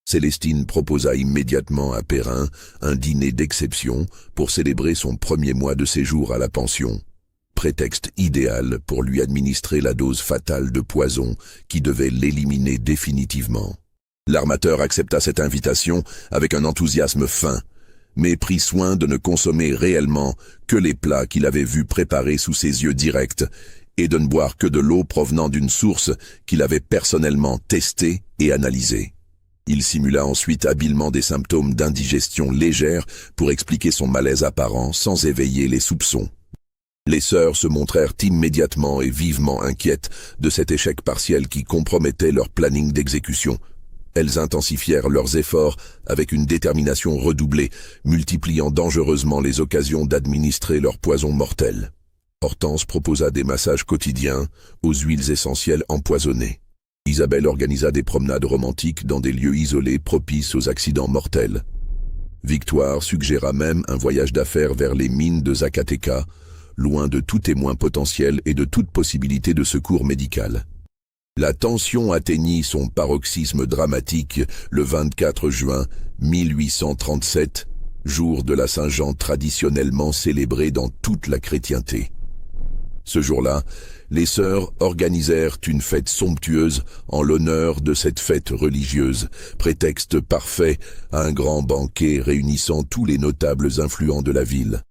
Célestine proposa immédiatement à Perrin un dîner d'exception pour célébrer son premier mois de séjour à la pension. Prétexte idéal pour lui administrer la dose fatale de poison qui devait l'éliminer définitivement. L'armateur accepta cette invitation avec un enthousiasme fin, mais prit soin de ne consommer réellement que les plats qu'il avait vus préparer sous ses yeux directs et de ne boire que de l'eau provenant d'une source qu'il avait personnellement testée et analysée. Il simula ensuite habilement des symptômes d'indigestion légère pour expliquer son malaise apparent sans éveiller les soupçons. Les sœurs se montrèrent immédiatement et vivement inquiètes de cet échec partiel qui compromettait leur planning d'exécution. Elles intensifièrent leurs efforts avec une détermination redoublée, multipliant dangereusement les occasions d'administrer leur poison mortel. Hortense proposa des massages quotidiens aux huiles essentielles empoisonnées. Isabelle organisa des promenades romantiques dans des lieux isolés propices aux accidents mortels. Victoire suggéra même un voyage d'affaires vers les mines de Zacatecas, loin de tout témoin potentiel et de toute possibilité de secours médical. La tension atteignit son paroxysme dramatique le 24 juin 1837, jour de la Saint-Jean traditionnellement célébré dans toute la chrétienté. Ce jour-là, les sœurs organisèrent une fête somptueuse en l'honneur de cette fête religieuse, prétexte parfait à un grand banquet réunissant tous les notables influents de la ville.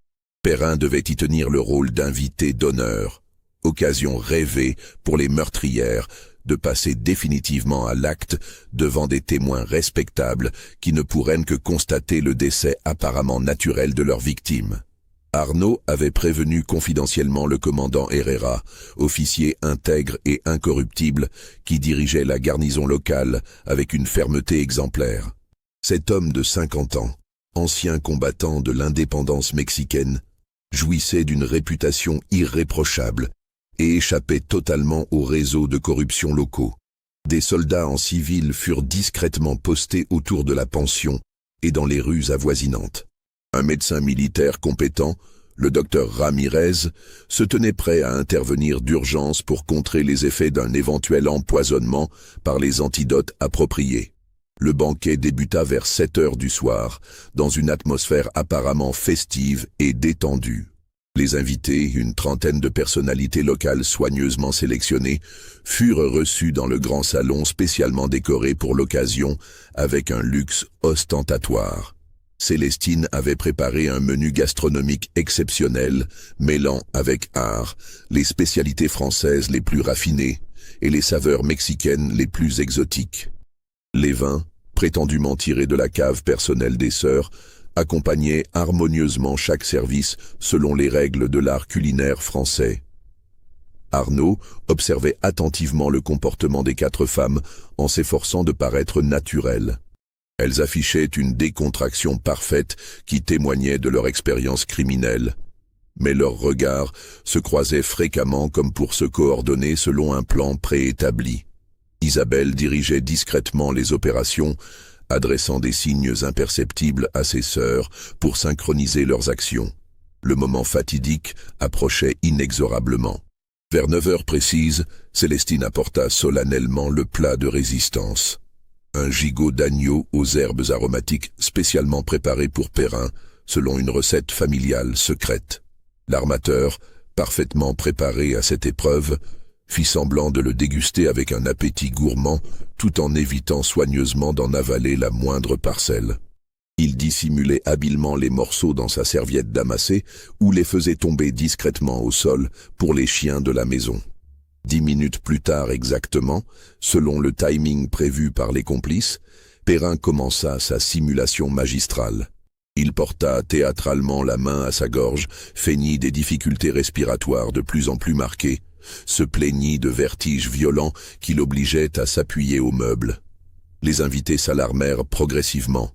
Perrin devait y tenir le rôle d'invité d'honneur, occasion rêvée pour les meurtrières de passer définitivement à l'acte devant des témoins respectables qui ne pourraient que constater le décès apparemment naturel de leur victime. Arnaud avait prévenu confidentiellement le commandant Herrera, officier intègre et incorruptible qui dirigeait la garnison locale avec une fermeté exemplaire. Cet homme de 50 ans, ancien combattant de l'indépendance mexicaine, jouissait d'une réputation irréprochable et échappait totalement aux réseaux de corruption locaux. Des soldats en civil furent discrètement postés autour de la pension et dans les rues avoisinantes. Un médecin militaire compétent, le docteur Ramirez, se tenait prêt à intervenir d'urgence pour contrer les effets d'un éventuel empoisonnement par les antidotes appropriés. Le banquet débuta vers 7 heures du soir, dans une atmosphère apparemment festive et détendue. Les invités, une trentaine de personnalités locales soigneusement sélectionnées, furent reçus dans le grand salon spécialement décoré pour l'occasion, avec un luxe ostentatoire. Célestine avait préparé un menu gastronomique exceptionnel, mêlant avec art les spécialités françaises les plus raffinées et les saveurs mexicaines les plus exotiques. Les vins, prétendument tirés de la cave personnelle des sœurs, accompagnaient harmonieusement chaque service selon les règles de l'art culinaire français. Arnaud observait attentivement le comportement des 4 femmes en s'efforçant de paraître naturel. Elles affichaient une décontraction parfaite qui témoignait de leur expérience criminelle. Mais leurs regards se croisaient fréquemment comme pour se coordonner selon un plan préétabli. Isabelle dirigeait discrètement les opérations, adressant des signes imperceptibles à ses sœurs pour synchroniser leurs actions. Le moment fatidique approchait inexorablement. Vers 9 heures précises, Célestine apporta solennellement le plat de résistance. Un gigot d'agneau aux herbes aromatiques spécialement préparé pour Perrin, selon une recette familiale secrète. L'armateur, parfaitement préparé à cette épreuve, fit semblant de le déguster avec un appétit gourmand, tout en évitant soigneusement d'en avaler la moindre parcelle. Il dissimulait habilement les morceaux dans sa serviette damassée ou les faisait tomber discrètement au sol pour les chiens de la maison. 10 minutes plus tard exactement, selon le timing prévu par les complices, Perrin commença sa simulation magistrale. Il porta théâtralement la main à sa gorge, feignit des difficultés respiratoires de plus en plus marquées, se plaignit de vertiges violents qui l'obligeaient à s'appuyer au meuble. Les invités s'alarmèrent progressivement.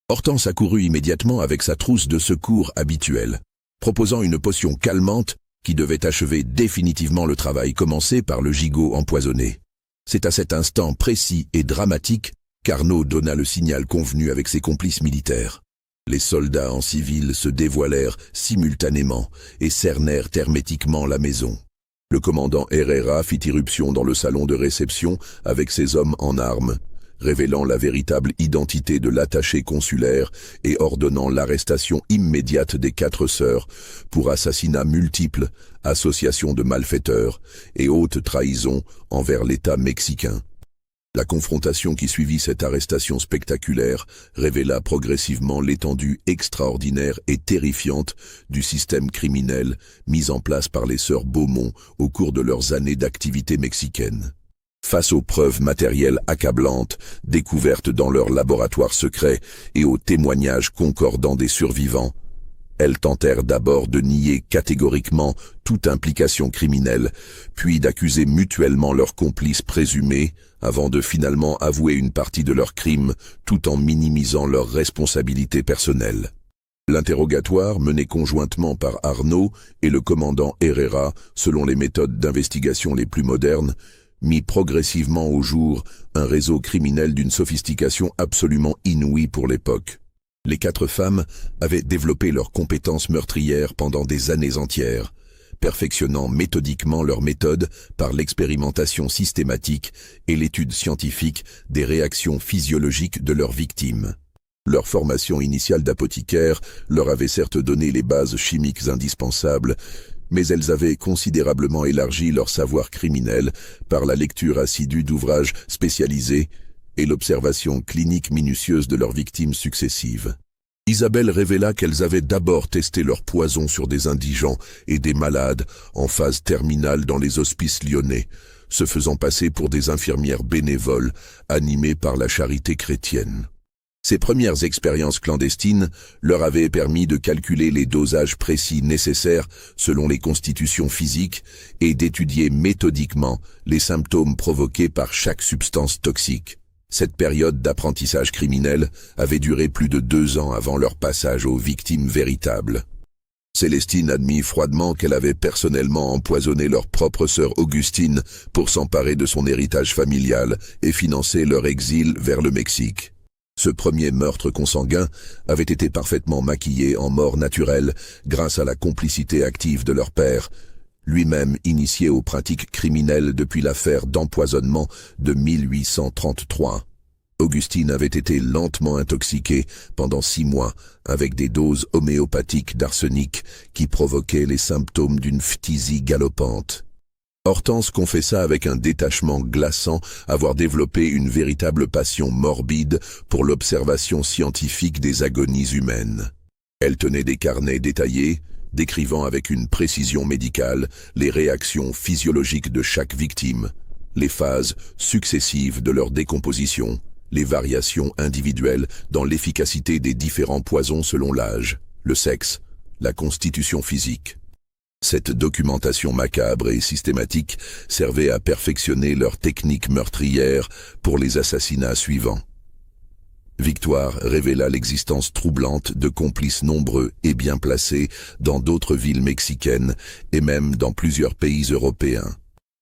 Hortense accourut immédiatement avec sa trousse de secours habituelle, proposant une potion calmante qui devait achever définitivement le travail commencé par le gigot empoisonné. C'est à cet instant précis et dramatique qu'Arnaud donna le signal convenu avec ses complices militaires. Les soldats en civil se dévoilèrent simultanément et cernèrent hermétiquement la maison. Le commandant Herrera fit irruption dans le salon de réception avec ses hommes en armes, révélant la véritable identité de l'attaché consulaire et ordonnant l'arrestation immédiate des 4 sœurs pour assassinats multiples, association de malfaiteurs et haute trahison envers l'État mexicain. La confrontation qui suivit cette arrestation spectaculaire révéla progressivement l'étendue extraordinaire et terrifiante du système criminel mis en place par les sœurs Beaumont au cours de leurs années d'activité mexicaine. Face aux preuves matérielles accablantes découvertes dans leur laboratoire secret et aux témoignages concordants des survivants, elles tentèrent d'abord de nier catégoriquement toute implication criminelle, puis d'accuser mutuellement leurs complices présumés, avant de finalement avouer une partie de leurs crimes, tout en minimisant leurs responsabilités personnelles. L'interrogatoire, mené conjointement par Arnaud et le commandant Herrera, selon les méthodes d'investigation les plus modernes, mit progressivement au jour un réseau criminel d'une sophistication absolument inouïe pour l'époque. Les 4 femmes avaient développé leurs compétences meurtrières pendant des années entières, perfectionnant méthodiquement leurs méthodes par l'expérimentation systématique et l'étude scientifique des réactions physiologiques de leurs victimes. Leur formation initiale d'apothicaire leur avait certes donné les bases chimiques indispensables, mais elles avaient considérablement élargi leur savoir criminel par la lecture assidue d'ouvrages spécialisés et l'observation clinique minutieuse de leurs victimes successives. Isabelle révéla qu'elles avaient d'abord testé leur poison sur des indigents et des malades en phase terminale dans les hospices lyonnais, se faisant passer pour des infirmières bénévoles animées par la charité chrétienne. Ces premières expériences clandestines leur avaient permis de calculer les dosages précis nécessaires selon les constitutions physiques et d'étudier méthodiquement les symptômes provoqués par chaque substance toxique. Cette période d'apprentissage criminel avait duré plus de 2 ans avant leur passage aux victimes véritables. Célestine admit froidement qu'elle avait personnellement empoisonné leur propre sœur Augustine pour s'emparer de son héritage familial et financer leur exil vers le Mexique. Ce premier meurtre consanguin avait été parfaitement maquillé en mort naturelle grâce à la complicité active de leur père, lui-même initié aux pratiques criminelles depuis l'affaire d'empoisonnement de 1833. Augustine avait été lentement intoxiquée pendant 6 mois avec des doses homéopathiques d'arsenic qui provoquaient les symptômes d'une phtisie galopante. Hortense confessa avec un détachement glaçant avoir développé une véritable passion morbide pour l'observation scientifique des agonies humaines. Elle tenait des carnets détaillés, décrivant avec une précision médicale les réactions physiologiques de chaque victime, les phases successives de leur décomposition, les variations individuelles dans l'efficacité des différents poisons selon l'âge, le sexe, la constitution physique. Cette documentation macabre et systématique servait à perfectionner leur technique meurtrière pour les assassinats suivants. Victoire révéla l'existence troublante de complices nombreux et bien placés dans d'autres villes mexicaines et même dans plusieurs pays européens.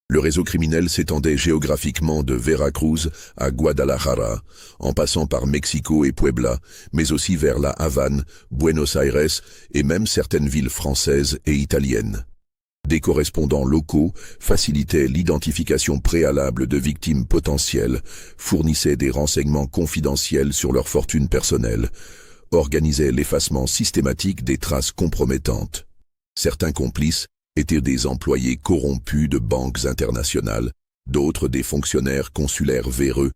Le réseau criminel s'étendait géographiquement de Veracruz à Guadalajara, en passant par Mexico et Puebla, mais aussi vers La Havane, Buenos Aires et même certaines villes françaises et italiennes. Des correspondants locaux facilitaient l'identification préalable de victimes potentielles, fournissaient des renseignements confidentiels sur leur fortune personnelle, organisaient l'effacement systématique des traces compromettantes. Certains complices étaient des employés corrompus de banques internationales, d'autres des fonctionnaires consulaires véreux,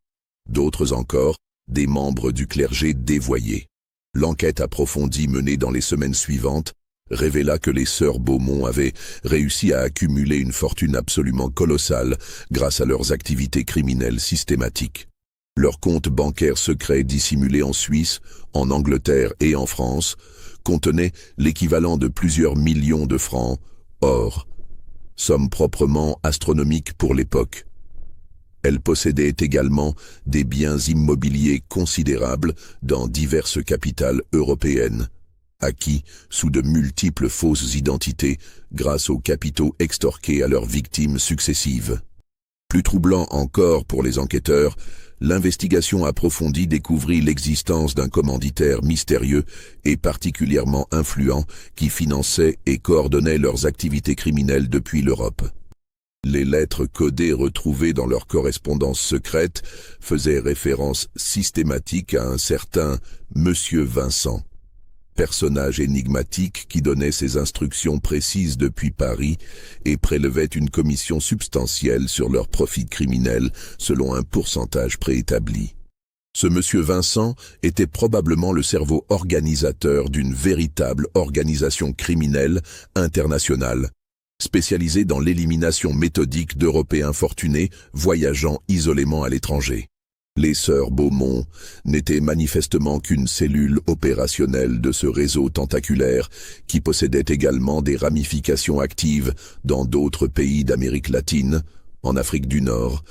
d'autres encore des membres du clergé dévoyés. L'enquête approfondie menée dans les semaines suivantes révéla que les sœurs Beaumont avaient réussi à accumuler une fortune absolument colossale grâce à leurs activités criminelles systématiques. Leurs comptes bancaires secrets dissimulés en Suisse, en Angleterre et en France contenaient l'équivalent de plusieurs millions de francs, or, somme proprement astronomique pour l'époque. Elle possédait également des biens immobiliers considérables dans diverses capitales européennes, acquis sous de multiples fausses identités grâce aux capitaux extorqués à leurs victimes successives. Plus troublant encore pour les enquêteurs, l'investigation approfondie découvrit l'existence d'un commanditaire mystérieux et particulièrement influent qui finançait et coordonnait leurs activités criminelles depuis l'Europe. Les lettres codées retrouvées dans leur correspondance secrète faisaient référence systématique à un certain Monsieur Vincent, personnage énigmatique qui donnait ses instructions précises depuis Paris et prélevait une commission substantielle sur leurs profits criminels selon un pourcentage préétabli. Ce monsieur Vincent était probablement le cerveau organisateur d'une véritable organisation criminelle internationale, spécialisée dans l'élimination méthodique d'Européens fortunés voyageant isolément à l'étranger. Les sœurs Beaumont n'étaient manifestement qu'une cellule opérationnelle de ce réseau tentaculaire qui possédait également des ramifications actives dans d'autres pays d'Amérique latine, en Afrique du Nord,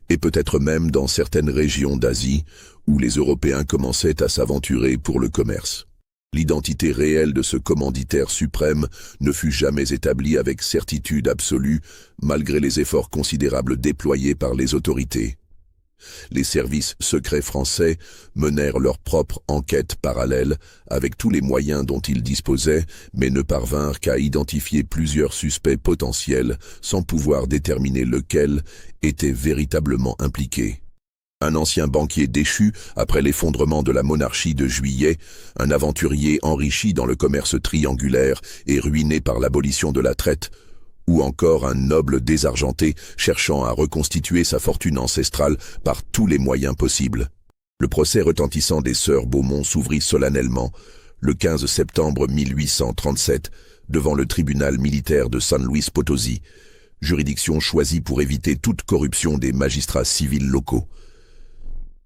et peut-être même dans certaines régions d'Asie où les Européens commençaient à s'aventurer pour le commerce. L'identité réelle de ce commanditaire suprême ne fut jamais établie avec certitude absolue malgré les efforts considérables déployés par les autorités. Les services secrets français menèrent leur propre enquête parallèle avec tous les moyens dont ils disposaient, mais ne parvinrent qu'à identifier plusieurs suspects potentiels sans pouvoir déterminer lequel était véritablement impliqué. Un ancien banquier déchu après l'effondrement de la monarchie de Juillet, un aventurier enrichi dans le commerce triangulaire et ruiné par l'abolition de la traite, ou encore un noble désargenté cherchant à reconstituer sa fortune ancestrale par tous les moyens possibles. Le procès retentissant des sœurs Beaumont s'ouvrit solennellement le 15 septembre 1837 devant le tribunal militaire de San Luis Potosí, juridiction choisie pour éviter toute corruption des magistrats civils locaux.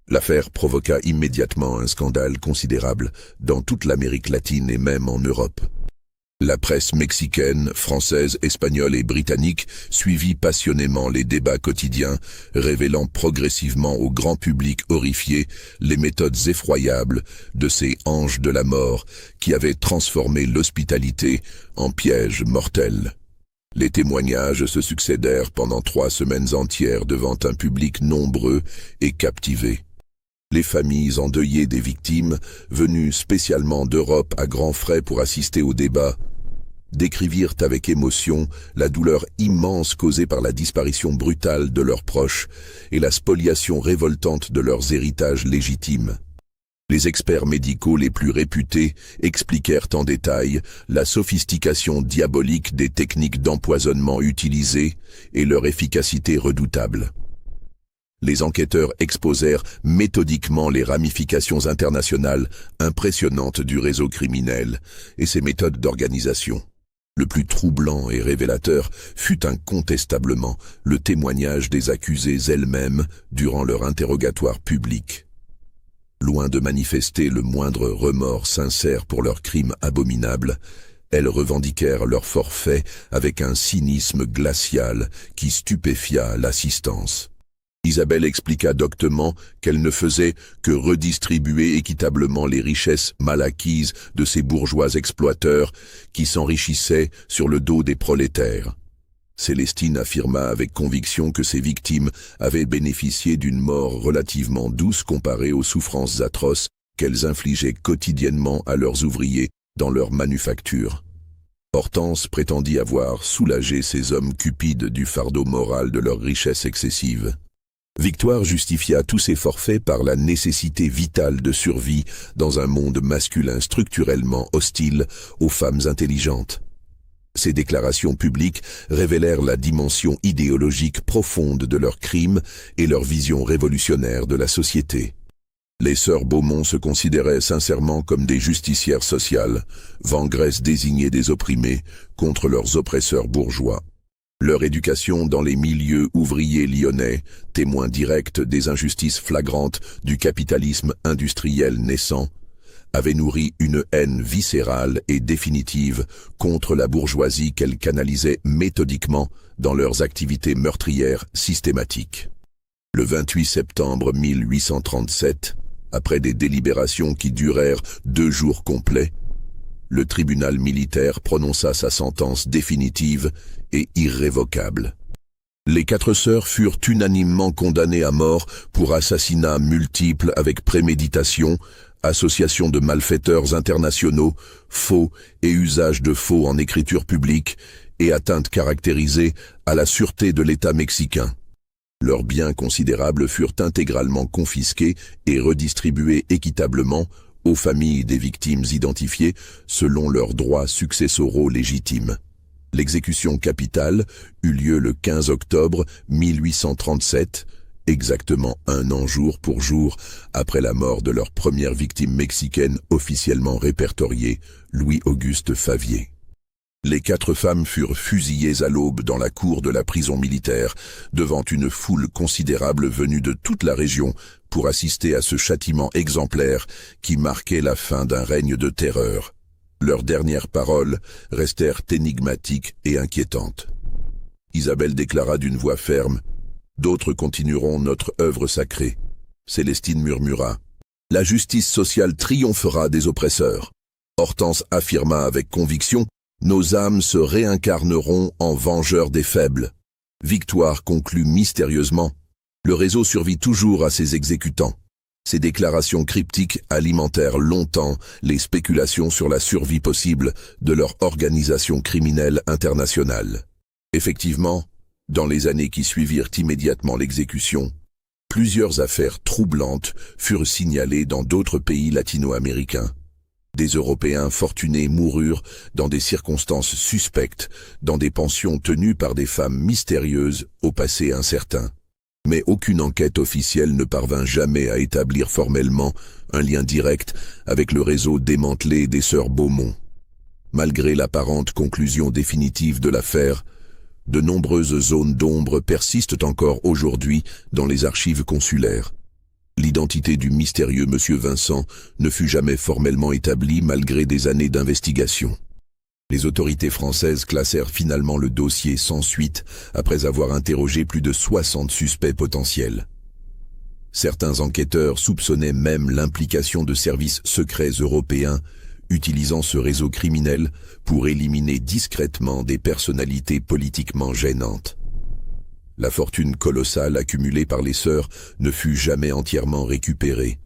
L'affaire provoqua immédiatement un scandale considérable dans toute l'Amérique latine et même en Europe. La presse mexicaine, française, espagnole et britannique suivit passionnément les débats quotidiens, révélant progressivement au grand public horrifié les méthodes effroyables de ces anges de la mort qui avaient transformé l'hospitalité en piège mortel. Les témoignages se succédèrent pendant 3 semaines entières devant un public nombreux et captivé. Les familles endeuillées des victimes, venues spécialement d'Europe à grands frais pour assister au débat, décrivirent avec émotion la douleur immense causée par la disparition brutale de leurs proches et la spoliation révoltante de leurs héritages légitimes. Les experts médicaux les plus réputés expliquèrent en détail la sophistication diabolique des techniques d'empoisonnement utilisées et leur efficacité redoutable. Les enquêteurs exposèrent méthodiquement les ramifications internationales impressionnantes du réseau criminel et ses méthodes d'organisation. Le plus troublant et révélateur fut incontestablement le témoignage des accusées elles-mêmes durant leur interrogatoire public. Loin de manifester le moindre remords sincère pour leurs crimes abominables, elles revendiquèrent leur forfait avec un cynisme glacial qui stupéfia l'assistance. Isabelle expliqua doctement qu'elle ne faisait que redistribuer équitablement les richesses mal acquises de ces bourgeois exploiteurs qui s'enrichissaient sur le dos des prolétaires. Célestine affirma avec conviction que ses victimes avaient bénéficié d'une mort relativement douce comparée aux souffrances atroces qu'elles infligeaient quotidiennement à leurs ouvriers dans leurs manufactures. Hortense prétendit avoir soulagé ces hommes cupides du fardeau moral de leur richesse excessive. Victoire justifia tous ces forfaits par la nécessité vitale de survie dans un monde masculin structurellement hostile aux femmes intelligentes. Ces déclarations publiques révélèrent la dimension idéologique profonde de leurs crimes et leur vision révolutionnaire de la société. Les sœurs Beaumont se considéraient sincèrement comme des justicières sociales, vengresses désignées des opprimés contre leurs oppresseurs bourgeois. Leur éducation dans les milieux ouvriers lyonnais, témoins directs des injustices flagrantes du capitalisme industriel naissant, avait nourri une haine viscérale et définitive contre la bourgeoisie qu'elles canalisaient méthodiquement dans leurs activités meurtrières systématiques. Le 28 septembre 1837, après des délibérations qui durèrent 2 jours complets, le tribunal militaire prononça sa sentence définitive et irrévocable. Les 4 sœurs furent unanimement condamnées à mort pour assassinats multiples avec préméditation, association de malfaiteurs internationaux, faux et usage de faux en écriture publique et atteinte caractérisée à la sûreté de l'État mexicain. Leurs biens considérables furent intégralement confisqués et redistribués équitablement aux familles des victimes identifiées selon leurs droits successoraux légitimes. L'exécution capitale eut lieu le 15 octobre 1837, exactement 1 an jour pour jour après la mort de leur première victime mexicaine officiellement répertoriée, Louis-Auguste Favier. Les 4 femmes furent fusillées à l'aube dans la cour de la prison militaire, devant une foule considérable venue de toute la région pour assister à ce châtiment exemplaire qui marquait la fin d'un règne de terreur. Leurs dernières paroles restèrent énigmatiques et inquiétantes. Isabelle déclara d'une voix ferme « D'autres continueront notre œuvre sacrée ». Célestine murmura « La justice sociale triomphera des oppresseurs ». Hortense affirma avec conviction « Nos âmes se réincarneront en vengeurs des faibles ». Victoire conclut mystérieusement « Le réseau survit toujours à ses exécutants ». Ces déclarations cryptiques alimentèrent longtemps les spéculations sur la survie possible de leur organisation criminelle internationale. Effectivement, dans les années qui suivirent immédiatement l'exécution, Plusieurs affaires troublantes furent signalées dans d'autres pays latino-américains. Des Européens fortunés moururent dans des circonstances suspectes, dans des pensions tenues par des femmes mystérieuses au passé incertain. Mais aucune enquête officielle ne parvint jamais à établir formellement un lien direct avec le réseau démantelé des sœurs Beaumont. Malgré l'apparente conclusion définitive de l'affaire, de nombreuses zones d'ombre persistent encore aujourd'hui dans les archives consulaires. L'identité du mystérieux Monsieur Vincent ne fut jamais formellement établie malgré des années d'investigation. Les autorités françaises classèrent finalement le dossier sans suite après avoir interrogé plus de 60 suspects potentiels. Certains enquêteurs soupçonnaient même l'implication de services secrets européens utilisant ce réseau criminel pour éliminer discrètement des personnalités politiquement gênantes. La fortune colossale accumulée par les sœurs ne fut jamais entièrement récupérée.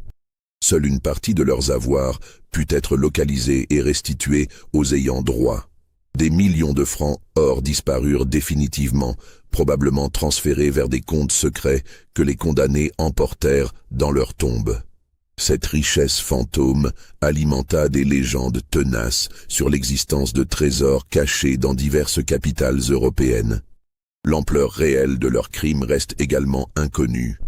Seule une partie de leurs avoirs put être localisée et restituée aux ayants droit. Des millions de francs or disparurent définitivement, probablement transférés vers des comptes secrets que les condamnés emportèrent dans leur tombe. Cette richesse fantôme alimenta des légendes tenaces sur l'existence de trésors cachés dans diverses capitales européennes. L'ampleur réelle de leurs crimes reste également inconnue.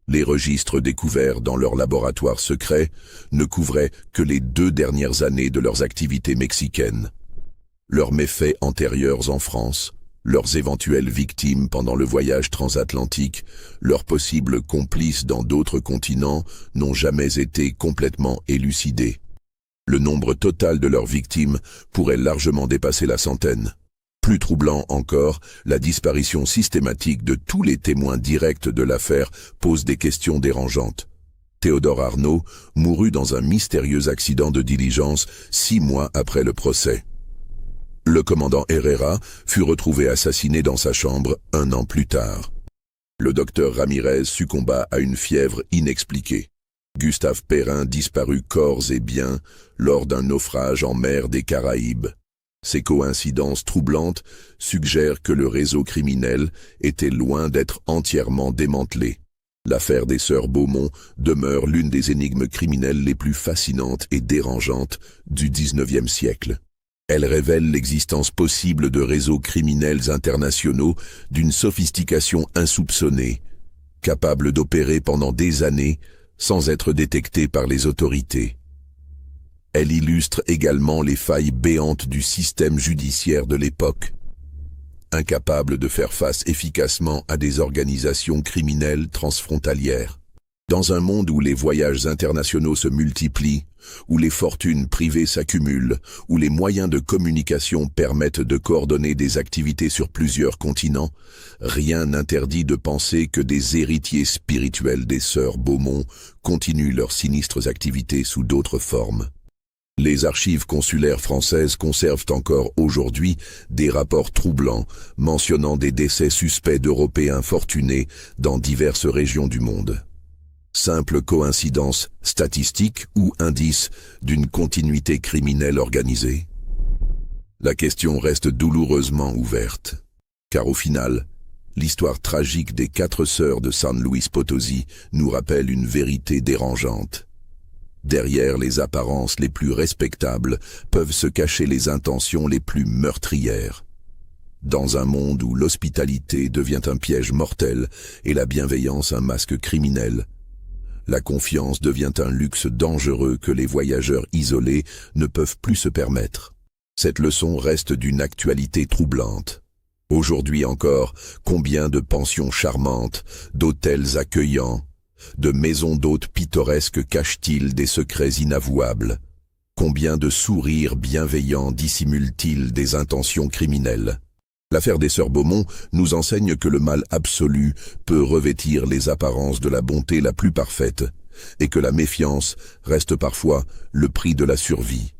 Les registres découverts dans leurs laboratoires secrets ne couvraient que les 2 dernières années de leurs activités mexicaines. Leurs méfaits antérieurs en France, leurs éventuelles victimes pendant le voyage transatlantique, leurs possibles complices dans d'autres continents n'ont jamais été complètement élucidés. Le nombre total de leurs victimes pourrait largement dépasser la centaine. Plus troublant encore, la disparition systématique de tous les témoins directs de l'affaire pose des questions dérangeantes. Théodore Arnaud mourut dans un mystérieux accident de diligence 6 mois après le procès. Le commandant Herrera fut retrouvé assassiné dans sa chambre 1 an plus tard. Le docteur Ramirez succomba à une fièvre inexpliquée. Gustave Perrin disparut corps et biens lors d'un naufrage en mer des Caraïbes. Ces coïncidences troublantes suggèrent que le réseau criminel était loin d'être entièrement démantelé. L'affaire des sœurs Beaumont demeure l'une des énigmes criminelles les plus fascinantes et dérangeantes du XIXe siècle. Elle révèle l'existence possible de réseaux criminels internationaux d'une sophistication insoupçonnée, capables d'opérer pendant des années sans être détectés par les autorités. Elle illustre également les failles béantes du système judiciaire de l'époque, incapable de faire face efficacement à des organisations criminelles transfrontalières. Dans un monde où les voyages internationaux se multiplient, où les fortunes privées s'accumulent, où les moyens de communication permettent de coordonner des activités sur plusieurs continents, rien n'interdit de penser que des héritiers spirituels des sœurs Beaumont continuent leurs sinistres activités sous d'autres formes. Les archives consulaires françaises conservent encore aujourd'hui des rapports troublants mentionnant des décès suspects d'Européens fortunés dans diverses régions du monde. Simple coïncidence statistique ou indice d'une continuité criminelle organisée? La question reste douloureusement ouverte, car au final, l'histoire tragique des 4 sœurs de San Luis Potosí nous rappelle une vérité dérangeante. Derrière les apparences les plus respectables peuvent se cacher les intentions les plus meurtrières. Dans un monde où l'hospitalité devient un piège mortel et la bienveillance un masque criminel, la confiance devient un luxe dangereux que les voyageurs isolés ne peuvent plus se permettre. Cette leçon reste d'une actualité troublante. Aujourd'hui encore, combien de pensions charmantes, d'hôtels accueillants, de maisons d'hôtes pittoresques cachent-ils des secrets inavouables? Combien de sourires bienveillants dissimulent-ils des intentions criminelles? L'affaire des sœurs Beaumont nous enseigne que le mal absolu peut revêtir les apparences de la bonté la plus parfaite et que la méfiance reste parfois le prix de la survie.